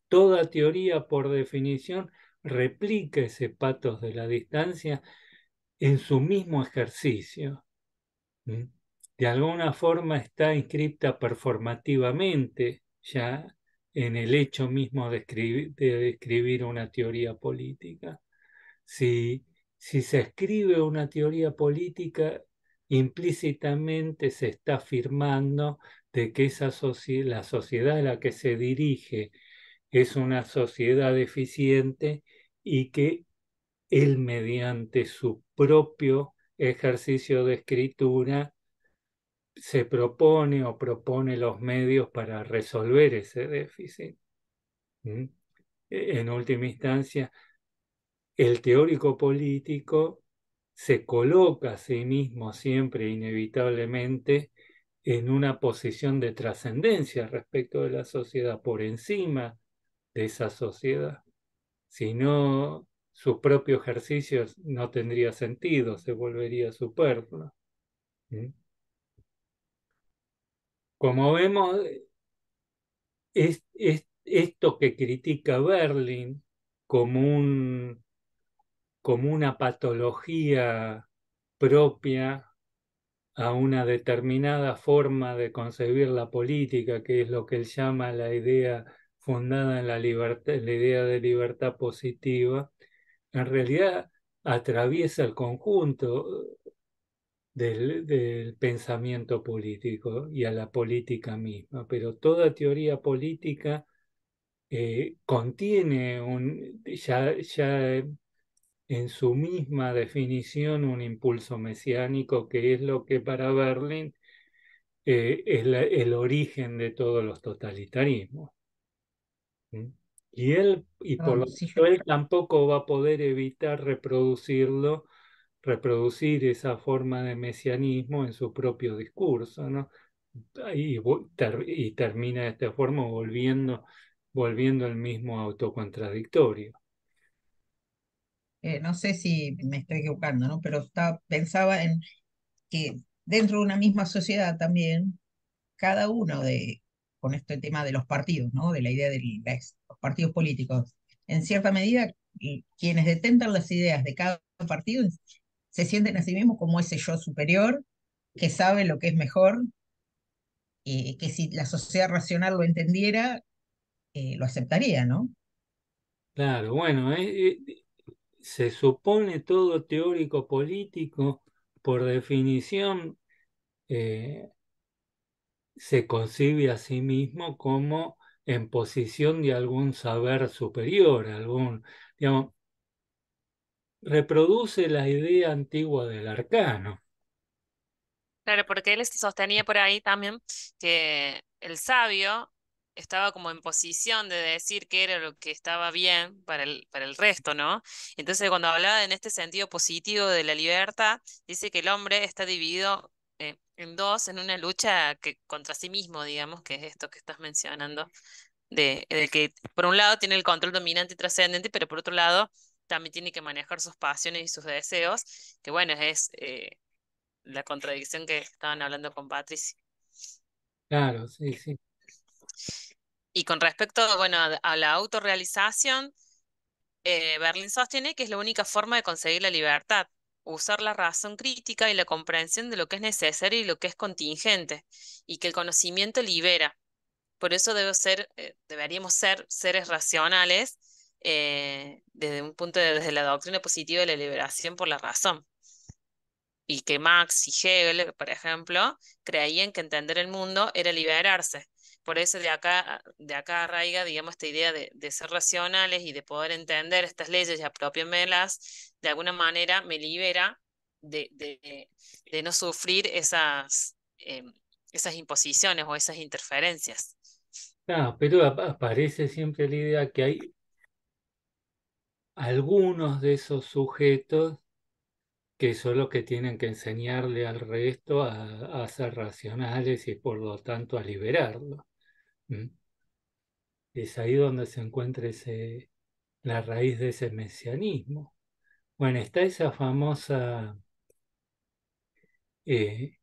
Toda teoría, por definición, replica ese patos de la distancia en su mismo ejercicio. ¿Mm? De alguna forma está inscripta performativamente ya en el hecho mismo de describir una teoría política. Si, si se escribe una teoría política, implícitamente se está afirmando de que la sociedad a la que se dirige es una sociedad eficiente y que él, mediante su propio ejercicio de escritura, se propone o propone los medios para resolver ese déficit. ¿Mm? En última instancia, el teórico político se coloca a sí mismo siempre inevitablemente en una posición de trascendencia respecto de la sociedad, por encima de esa sociedad. Si no, su propio ejercicio no tendría sentido, se volvería superfluo. ¿Mm? Como vemos, es esto que critica Berlin como como una patología propia a una determinada forma de concebir la política, que es lo que él llama la idea fundada en la libertad, la idea de libertad positiva, en realidad atraviesa el conjunto del pensamiento político y a la política misma, pero toda teoría política contiene ya en su misma definición un impulso mesiánico, que es lo que para Berlin es el origen de todos los totalitarismos. ¿Mm? Y por lo
Perdón, sí,
tanto, él tampoco va a poder evitar reproducir esa forma de mesianismo en su propio discurso, ¿no? Y termina de esta forma volviendo el mismo autocontradictorio.
no sé si me estoy equivocando, ¿no? Pero pensaba en que dentro de una misma sociedad también, cada uno con este tema de los partidos, ¿no? De la idea de los partidos políticos, en cierta medida, y quienes detentan las ideas de cada partido se sienten a sí mismos como ese yo superior que sabe lo que es mejor, que si la sociedad racional lo entendiera, lo aceptaría, ¿no?
Claro, bueno, se supone todo teórico político, por definición, eh, se concibe a sí mismo como en posición de algún saber superior, digamos, reproduce la idea antigua del arcano.
Claro, porque él sostenía por ahí también que el sabio estaba como en posición de decir qué era lo que estaba bien para el resto, ¿no? Entonces, cuando hablaba en este sentido positivo de la libertad, dice que el hombre está dividido en dos, en una lucha contra sí mismo, digamos, que es esto que estás mencionando, de que por un lado tiene el control dominante y trascendente, pero por otro lado también tiene que manejar sus pasiones y sus deseos, que bueno, es la contradicción que estaban hablando con Patricia.
Claro, sí, sí.
Y con respecto, bueno, a la autorrealización, Berlín sostiene que es la única forma de conseguir la libertad, usar la razón crítica y la comprensión de lo que es necesario y lo que es contingente, y que el conocimiento libera. Por eso deberíamos ser seres racionales desde desde la doctrina positiva de la liberación por la razón. Y que Marx y Hegel, por ejemplo, creían que entender el mundo era liberarse. Por eso de acá arraiga, digamos, esta idea de ser racionales y de poder entender estas leyes y apropiármelas, de alguna manera me libera de no sufrir esas imposiciones o esas interferencias.
Claro, pero aparece siempre la idea que hay algunos de esos sujetos que son los que tienen que enseñarle al resto a ser racionales y por lo tanto a liberarlo. ¿Mm? Es ahí donde se encuentra la raíz de ese mesianismo. Bueno, está esa famosa eh,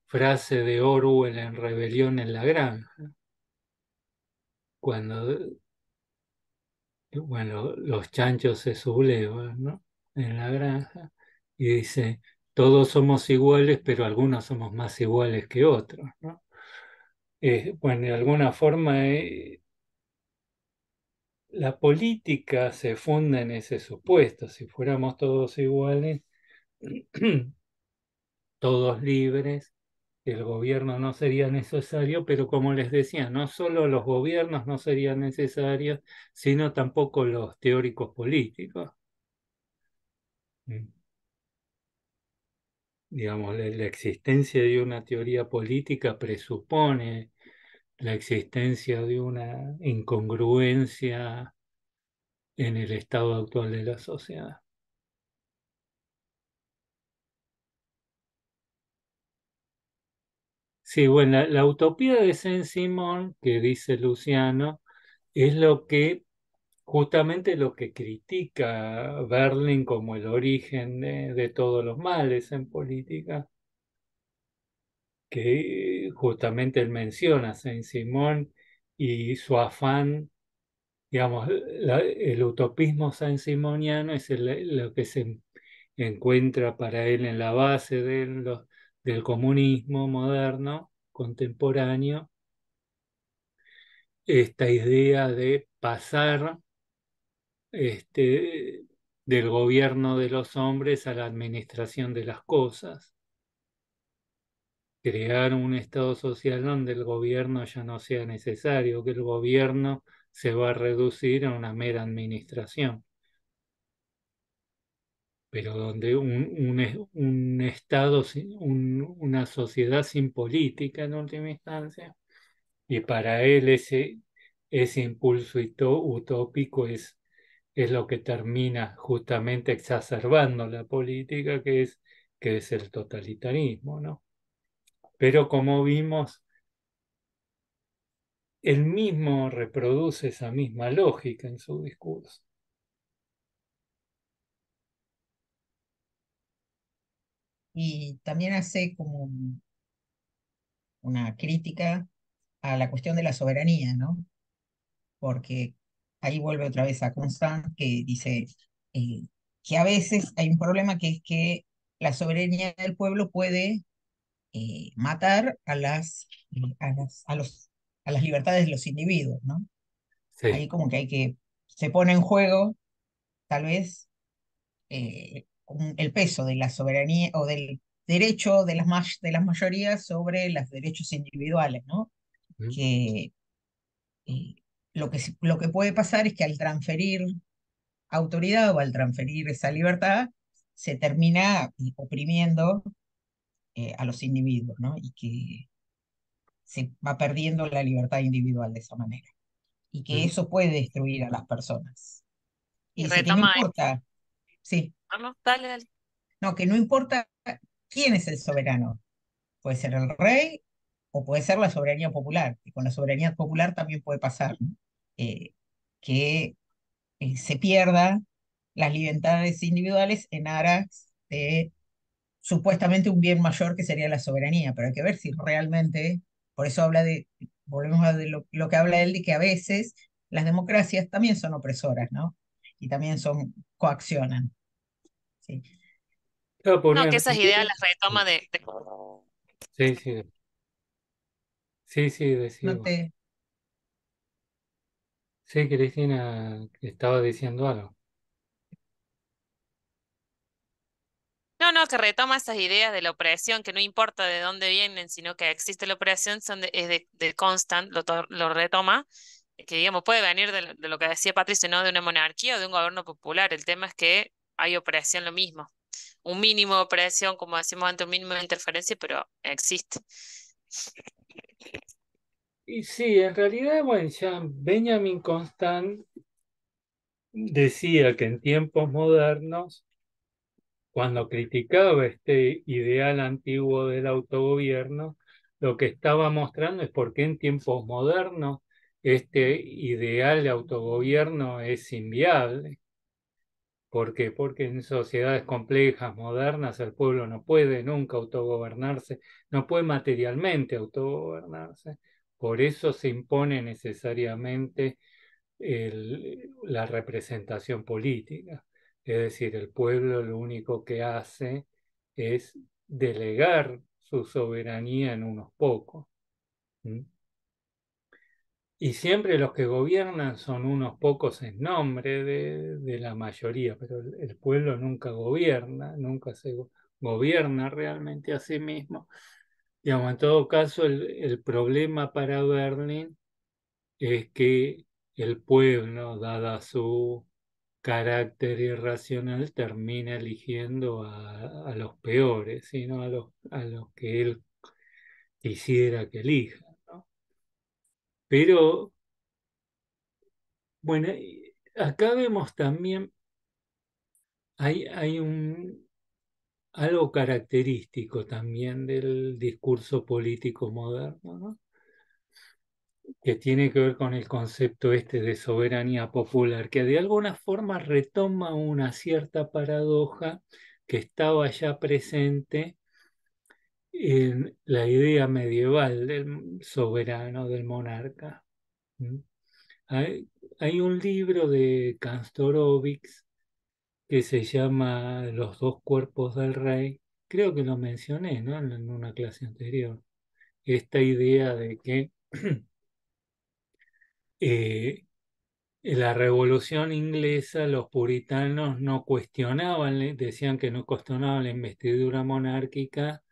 frase de Orwell en Rebelión en la Granja, cuando bueno, los chanchos se sublevan, ¿no? En la granja y dice, todos somos iguales, pero algunos somos más iguales que otros, ¿no? Bueno, de alguna forma la política se funda en ese supuesto. Si fuéramos todos iguales, todos libres, el gobierno no sería necesario, pero como les decía, no solo los gobiernos no serían necesarios, sino tampoco los teóricos políticos. Mm. Digamos, la existencia de una teoría política presupone la existencia de una incongruencia en el estado actual de la sociedad. Sí, bueno, la utopía de Saint-Simon, que dice Luciano, es justamente lo que critica Berlin como el origen de todos los males en política, que justamente él menciona a Saint-Simon y su afán. Digamos, el utopismo saint-simoniano es lo que se encuentra para él en la base del comunismo moderno, contemporáneo, esta idea de pasar del gobierno de los hombres a la administración de las cosas, crear un estado social donde el gobierno ya no sea necesario, que el gobierno se va a reducir a una mera administración, pero donde un Estado, una sociedad sin política en última instancia, y para él ese impulso utópico es lo que termina justamente exacerbando la política, que es el totalitarismo, ¿no? Pero como vimos, él mismo reproduce esa misma lógica en su discurso.
Y también hace como una crítica a la cuestión de la soberanía, ¿no? Porque ahí vuelve otra vez a Constant, que dice eh, que a veces hay un problema que es que la soberanía del pueblo puede matar a las libertades de los individuos, ¿no?
Sí.
Ahí como que se pone en juego, tal vez, el peso de la soberanía o del derecho de las mayorías sobre los derechos individuales, ¿no?
¿Mm?
Que lo que puede pasar es que al transferir autoridad o al transferir esa libertad, se termina oprimiendo a los individuos, ¿no? Y que se va perdiendo la libertad individual de esa manera. Y que
¿Mm?
eso puede destruir a las personas. Y
Y
dice que no
retoma
importa, sí,
ahí, ¿no? Dale, dale.
no, que no importa quién es el soberano. Puede ser el rey o puede ser la soberanía popular. Y con la soberanía popular también puede pasar, ¿no? Eh, que se pierda las libertades individuales en aras de supuestamente un bien mayor que sería la soberanía, pero hay que ver si realmente, por eso volvemos a lo que habla él, de que a veces las democracias también son opresoras, ¿no? Y también coaccionan, ¿sí?
Claro, por
No,
en
que esas ideas
realidad-
las retoma
Sí, sí, sí, sí,
No
decimos.
te,
Sí, Cristina estaba diciendo algo.
No, no, que retoma esas ideas de la opresión, que no importa de dónde vienen, sino que existe la opresión, es de Constant, lo retoma, que digamos puede venir de lo que decía Patricio, no de una monarquía o de un gobierno popular. El tema es que hay opresión lo mismo. Un mínimo de opresión, como decimos antes, un mínimo de interferencia, pero existe.
Y sí, en realidad, bueno, ya Benjamin Constant decía que en tiempos modernos, cuando criticaba este ideal antiguo del autogobierno, lo que estaba mostrando es por qué en tiempos modernos este ideal de autogobierno es inviable. ¿Por qué? Porque en sociedades complejas, modernas, el pueblo no puede nunca autogobernarse, no puede materialmente autogobernarse. Por eso se impone necesariamente la representación política. Es decir, el pueblo lo único que hace es delegar su soberanía en unos pocos. ¿Mm? Y siempre los que gobiernan son unos pocos en nombre de la mayoría, pero el pueblo nunca gobierna, nunca se gobierna realmente a sí mismo. Digamos, en todo caso, el problema para Berlín es que el pueblo, dada su carácter irracional, termina eligiendo a los peores, sino a los que él quisiera que elija, ¿no? Pero, bueno, y acá vemos también, hay algo característico también del discurso político moderno, ¿no? Que tiene que ver con el concepto este de soberanía popular, que de alguna forma retoma una cierta paradoja que estaba ya presente en la idea medieval del soberano, del monarca. ¿Mm? Hay, hay un libro de Kantorowicz que se llama Los dos cuerpos del rey. Creo que lo mencioné, ¿no? En una clase anterior. Esta idea de que eh, en la Revolución Inglesa los puritanos no cuestionaban, decían que no cuestionaban la investidura monárquica,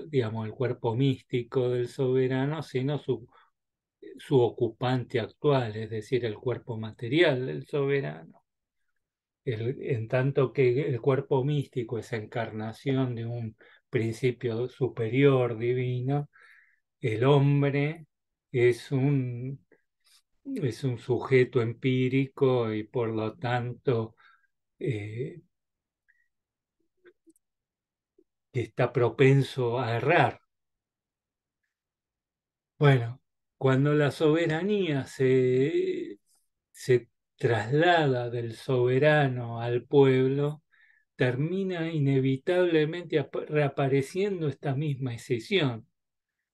digamos, el cuerpo místico del soberano, sino su ocupante actual, es decir, el cuerpo material del soberano. En tanto que el cuerpo místico es encarnación de un principio superior divino, el hombre es un sujeto empírico y por lo tanto eh, está propenso a errar. Bueno, cuando la soberanía se traslada del soberano al pueblo, termina inevitablemente reapareciendo esta misma escisión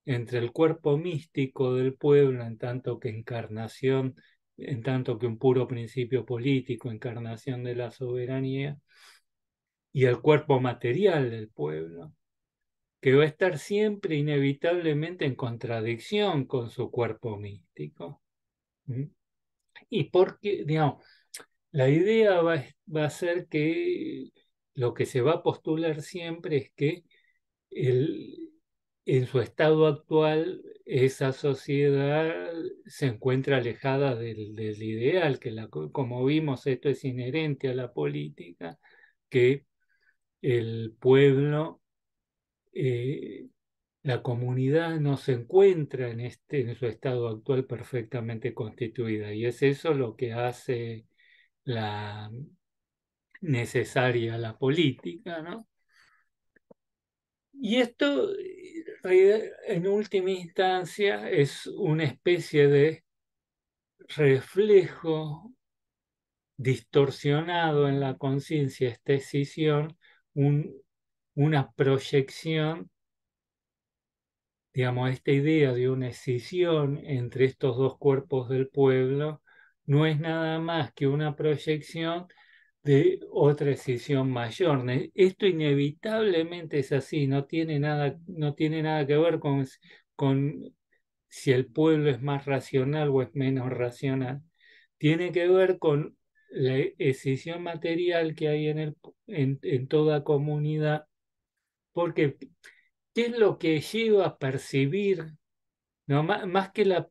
entre el cuerpo místico del pueblo en tanto que encarnación, en tanto que un puro principio político, encarnación de la soberanía, y el cuerpo material del pueblo, que va a estar siempre inevitablemente en contradicción con su cuerpo místico. ¿Mm? Y porque, digamos, la idea va a ser que lo que se va a postular siempre es que el, en su estado actual esa sociedad se encuentra alejada del ideal, como vimos, esto es inherente a la política, que el pueblo, eh, la comunidad no se encuentra en su estado actual perfectamente constituida. Y es eso lo que hace la necesaria la política, ¿no? Y esto, en última instancia, es una especie de reflejo distorsionado en la conciencia, esta escisión, un- una proyección, digamos, esta idea de una escisión entre estos dos cuerpos del pueblo, no es nada más que una proyección de otra escisión mayor. Esto inevitablemente es así, no tiene nada que ver con si el pueblo es más racional o es menos racional. Tiene que ver con la escisión material que hay en toda comunidad, porque ¿qué es lo que lleva a percibir? No, más que la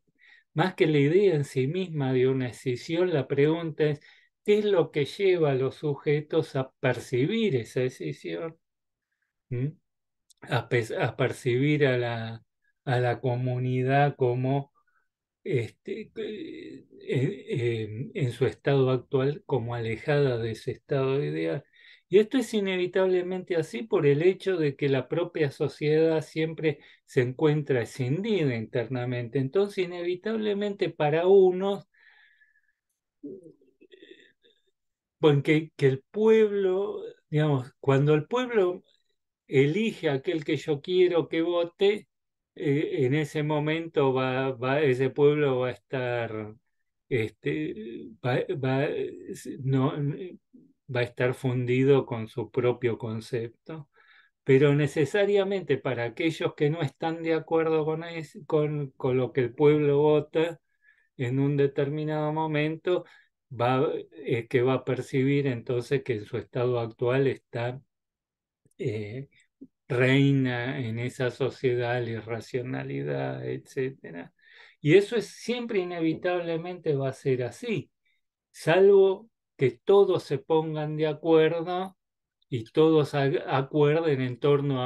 idea en sí misma de una escisión, la pregunta es, ¿qué es lo que lleva a los sujetos a percibir esa escisión? ¿Mm? A percibir a la comunidad como en su estado actual como alejada de ese estado ideal. Y esto es inevitablemente así por el hecho de que la propia sociedad siempre se encuentra escindida internamente. Entonces, inevitablemente para unos, bueno, que el pueblo, digamos, cuando el pueblo elige a aquel que yo quiero que vote, en ese momento ese pueblo va a estar, no, va a estar fundido con su propio concepto. Pero necesariamente para aquellos que no están de acuerdo con lo que el pueblo vota en un determinado momento, que va a percibir entonces que en su estado actual está eh, reina en esa sociedad la irracionalidad, etcétera. Y eso es siempre inevitablemente va a ser así, salvo que todos se pongan de acuerdo y todos acuerden en torno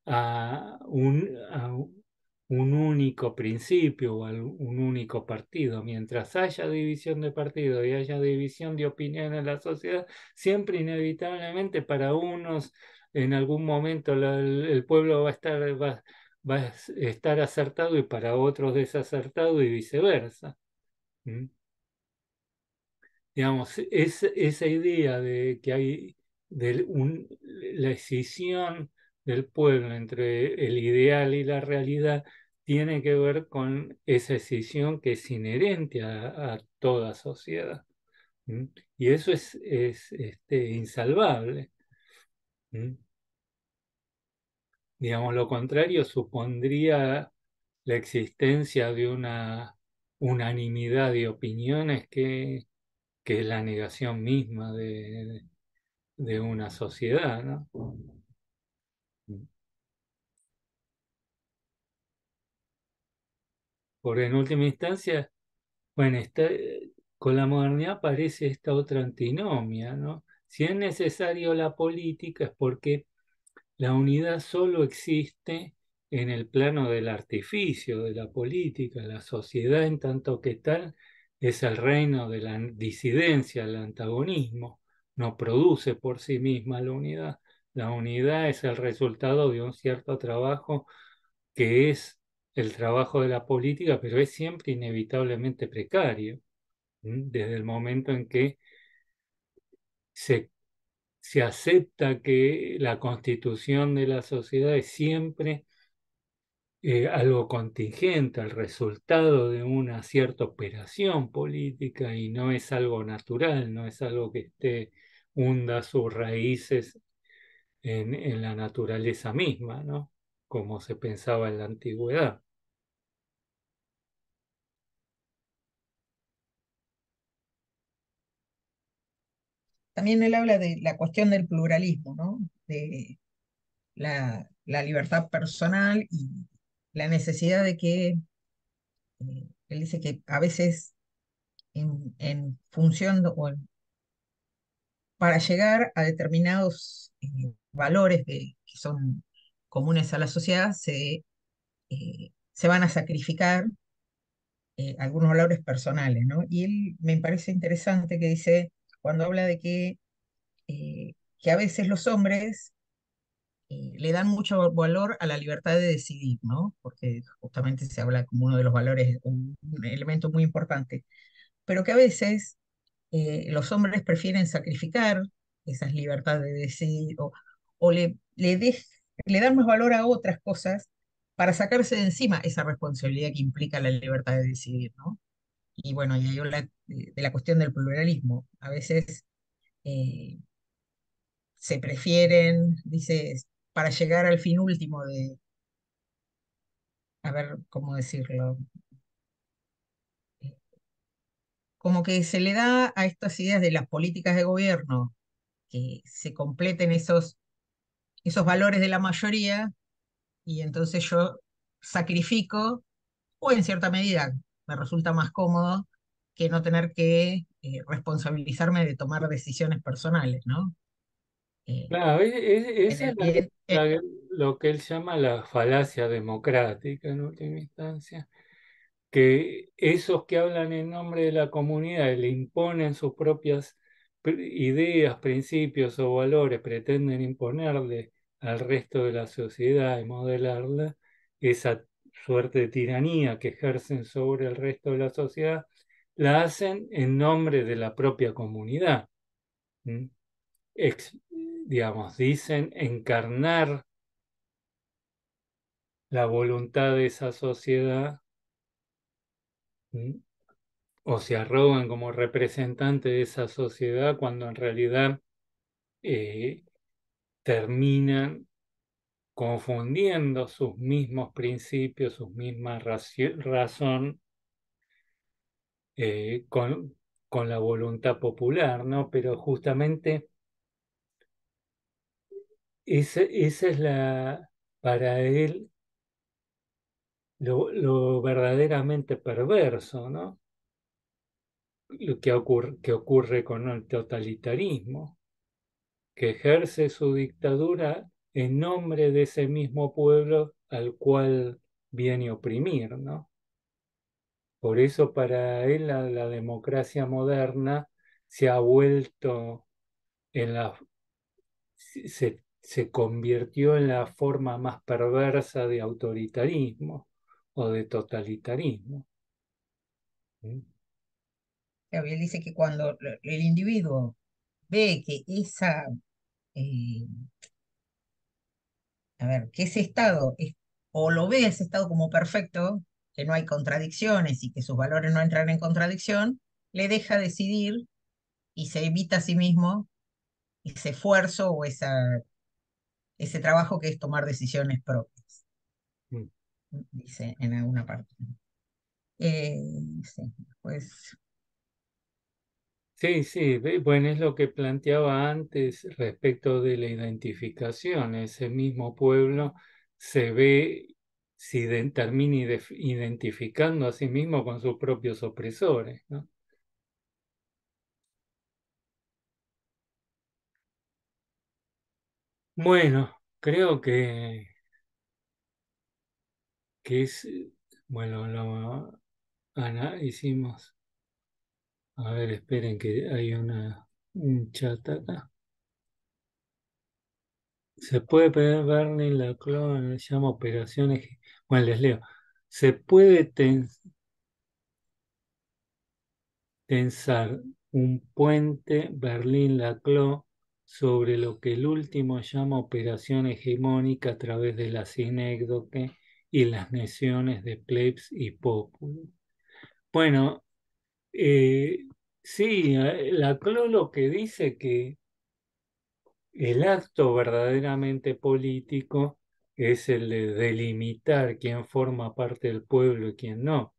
a un único principio o a un único partido. Mientras haya división de partido y haya división de opinión en la sociedad, siempre inevitablemente para unos en algún momento el pueblo va a estar acertado y para otros desacertado y viceversa. ¿Mm? Digamos, esa idea de que hay la escisión del pueblo entre el ideal y la realidad tiene que ver con esa escisión que es inherente a toda sociedad. ¿Mm? Y eso es insalvable. ¿Mm? Digamos, lo contrario supondría la existencia de una unanimidad de opiniones que es la negación misma de una sociedad, ¿no? Porque en última instancia, bueno, con la modernidad aparece esta otra antinomia, ¿no? Si es necesario la política es porque la unidad solo existe en el plano del artificio, de la política. La sociedad, en tanto que tal, es el reino de la disidencia, el antagonismo. No produce por sí misma la unidad. La unidad es el resultado de un cierto trabajo que es el trabajo de la política, pero es siempre inevitablemente precario. Desde el momento en que se se acepta que la constitución de la sociedad es siempre algo contingente, el resultado de una cierta operación política y no es algo natural, no es algo que hunda sus raíces en la naturaleza misma, ¿no? Como se pensaba en la antigüedad.
También él habla de la cuestión del pluralismo, ¿no? De la libertad personal y la necesidad de que, él dice que a veces en función para llegar a determinados valores que son comunes a la sociedad, se van a sacrificar algunos valores personales, ¿no? Y él me parece interesante que dice, cuando habla de que a veces los hombres le dan mucho valor a la libertad de decidir, ¿no? Porque justamente se habla como uno de los valores, un elemento muy importante, pero que a veces los hombres prefieren sacrificar esas libertades de decidir o le dan más valor a otras cosas para sacarse de encima esa responsabilidad que implica la libertad de decidir, ¿no? Y bueno, y ahí habla de la cuestión del pluralismo. A veces eh, se prefieren, dice, para llegar al fin último a ver cómo decirlo, eh, como que se le da a estas ideas de las políticas de gobierno que se completen esos valores de la mayoría y entonces yo sacrifico, o en cierta medida me resulta más cómodo que no tener que responsabilizarme de tomar decisiones personales, ¿no? Eh,
Claro,
en
esa
el
es
bien,
lo que él llama la falacia democrática en última instancia, que esos que hablan en nombre de la comunidad y le imponen sus propias ideas, principios o valores, pretenden imponerle al resto de la sociedad y modelarla, esa suerte de tiranía que ejercen sobre el resto de la sociedad, la hacen en nombre de la propia comunidad. ¿Mm? Digamos, dicen encarnar la voluntad de esa sociedad. ¿Mm? O se arrogan como representantes de esa sociedad cuando en realidad eh, terminan confundiendo sus mismos principios, sus mismas razón con la voluntad popular, ¿no? Pero justamente esa es para él, lo verdaderamente perverso, ¿no? Lo que ocurre con el totalitarismo, que ejerce su dictadura en nombre de ese mismo pueblo al cual viene a oprimir, ¿no? Por eso para él la democracia moderna se ha vuelto en se convirtió en la forma más perversa de autoritarismo o de totalitarismo. ¿Mm?
Gabriel dice que cuando el individuo ve que eh, que ese estado o lo ve ese estado como perfecto, que no hay contradicciones y que sus valores no entran en contradicción, le deja decidir y se evita a sí mismo ese esfuerzo o ese trabajo que es tomar decisiones propias,
Mm.
dice en alguna parte. Sí, pues
Sí, sí, bueno, es lo que planteaba antes respecto de la identificación. Ese mismo pueblo se ve, termina identificando a sí mismo con sus propios opresores, ¿no? Bueno, creo que es, bueno, hicimos, a ver, esperen que hay un chat acá. Se puede ver Bernie Laclau, se llama operaciones. Bueno, les leo. Se puede tensar un puente Berlín-Laclau sobre lo que el último llama operación hegemónica a través de la sinécdoque y las naciones de plebs y populi. Bueno, sí, Laclau lo que dice que el acto verdaderamente político es el de delimitar quién forma parte del pueblo y quién no,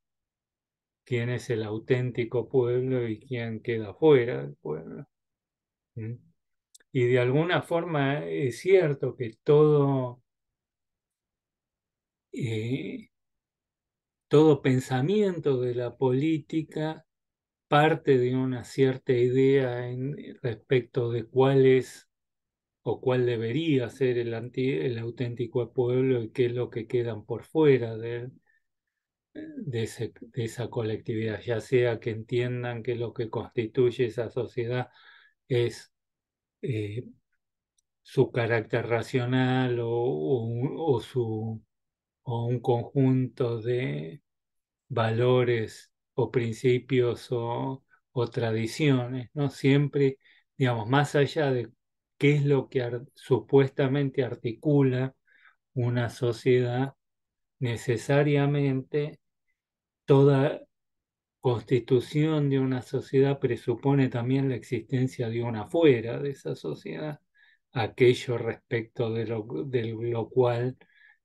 quién es el auténtico pueblo y quién queda fuera del pueblo. ¿Mm? Y de alguna forma es cierto que eh, todo pensamiento de la política parte de una cierta idea respecto de cuál es o cuál debería ser el auténtico pueblo y qué es lo que quedan por fuera de esa colectividad, ya sea que entiendan que lo que constituye esa sociedad es eh, su carácter racional o un conjunto de valores o principios o tradiciones, ¿no? Siempre, digamos, más allá de qué es lo que supuestamente articula una sociedad, necesariamente toda constitución de una sociedad presupone también la existencia de una fuera de esa sociedad, aquello respecto de lo cual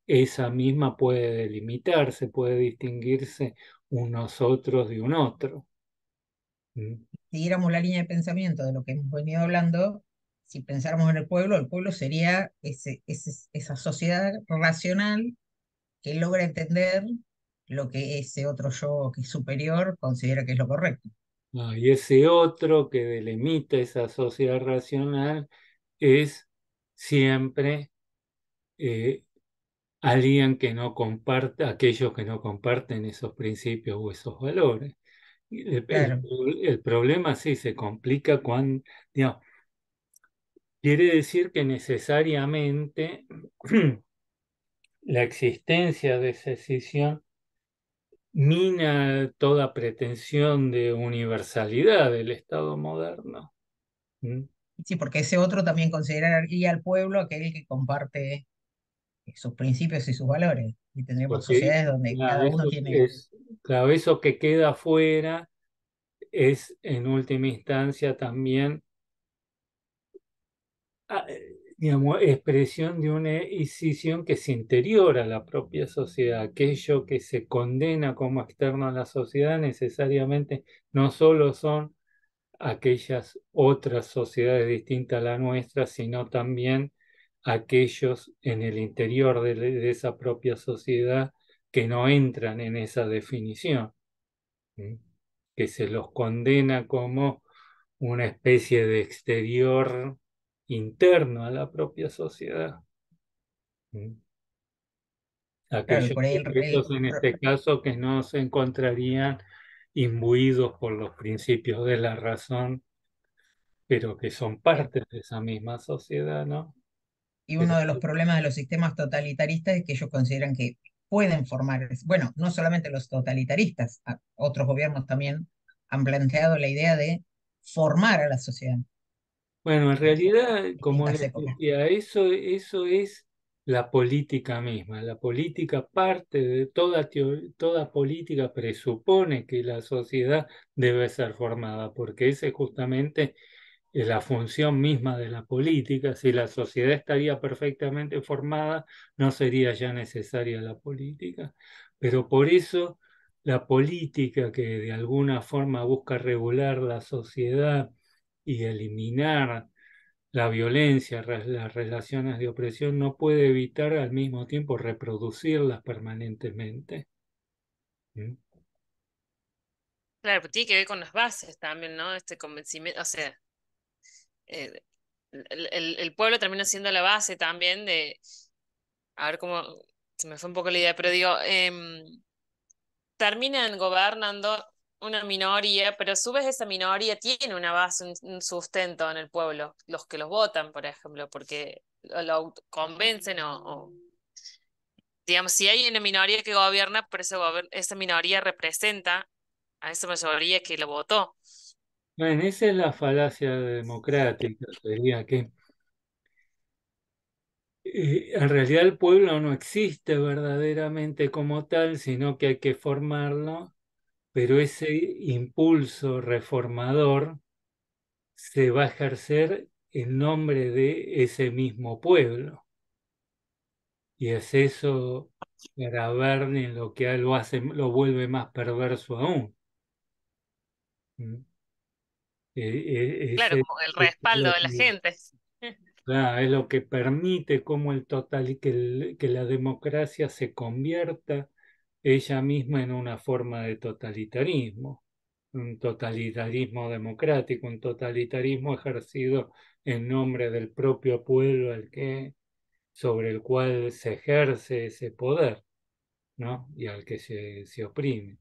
esa misma puede delimitarse, puede distinguirse unos otros de un otro. ¿Mm?
siguiéramos la línea de pensamiento de lo que hemos venido hablando, si pensáramos en el pueblo sería esa sociedad racional que logra entender lo que ese otro yo que es superior considera que es lo correcto.
Y ese otro que delimita esa sociedad racional es siempre eh, alguien que no comparte, aquellos que no comparten esos principios o esos valores.
Claro,
El problema sí se complica cuando, digamos, quiere decir que necesariamente la existencia de secesión mina toda pretensión de universalidad del Estado moderno. ¿Mm?
sí, porque ese otro también consideraría al pueblo aquel que comparte sus principios y sus valores. Y tendríamos
Porque
sociedades donde
claro,
cada uno tiene,
claro, eso que queda afuera es en última instancia también digamos, expresión de una escisión que es interior a la propia sociedad. Aquello que se condena como externo a la sociedad necesariamente no solo son aquellas otras sociedades distintas a la nuestra, sino también aquellos en el interior de esa propia sociedad que no entran en esa definición, ¿sí? Que se los condena como una especie de exterior interno a la propia sociedad, ¿sí?
claro, y
Aquellos
por ahí
sujetos en este caso que no se encontrarían imbuidos por los principios de la razón, pero que son parte de esa misma sociedad, ¿no?
y
Pero
uno de los problemas de los sistemas totalitaristas es que ellos consideran que pueden formar, bueno, no solamente los totalitaristas, otros gobiernos también han planteado la idea de formar a la sociedad
bueno, en
en
realidad, como
distintas
les
épocas.
decía, eso es la política misma. La política parte de toda política presupone que la sociedad debe ser formada, porque esa es justamente la función misma de la política. Si la sociedad estaría perfectamente formada, no sería ya necesaria la política. Pero por eso la política que de alguna forma busca regular la sociedad y eliminar la violencia, las relaciones de opresión, no puede evitar al mismo tiempo reproducirlas permanentemente. ¿Mm?
Claro, pero tiene que ver con las bases también, ¿no? Este convencimiento, o sea, eh, el pueblo termina siendo la base también de, a ver cómo, se me fue un poco la idea, pero digo, terminan gobernando una minoría, pero a su vez esa minoría tiene una base, un sustento en el pueblo, los que los votan, por ejemplo, porque lo convencen digamos, si hay una minoría que gobierna, pero esa minoría representa a esa mayoría que lo votó.
Bueno, esa es la falacia democrática, sería que en realidad el pueblo no existe verdaderamente como tal, sino que hay que formarlo, pero ese impulso reformador se va a ejercer en nombre de ese mismo pueblo. Y es eso para Bernie lo que lo hace, lo vuelve más perverso aún. ¿Mm?
Claro,
Ese
como el
es
respaldo
lo
de la
que,
gente.
claro, es lo que permite cómo que la democracia se convierta ella misma en una forma de totalitarismo, un totalitarismo democrático, un totalitarismo ejercido en nombre del propio pueblo sobre el cual se ejerce ese poder, ¿no? Y al que se oprime.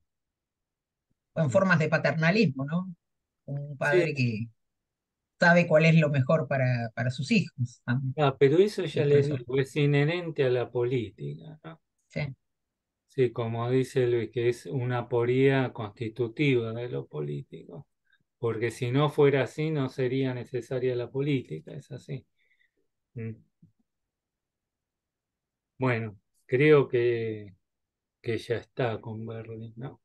O en formas de paternalismo, ¿no? Un
Sí,
padre que sabe cuál es lo mejor para sus hijos.
pero eso ya
Y por
les
eso,
digo, es inherente a la política, ¿no?
sí.
Sí, como dice Luis, que es una aporía constitutiva de lo político, porque si no fuera así no sería necesaria la política, es así. Mm. Bueno, creo que ya está con Berlín, ¿no?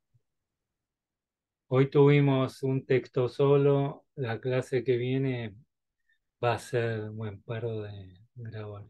Hoy tuvimos un texto solo, la clase que viene va a ser buen paro de grabar.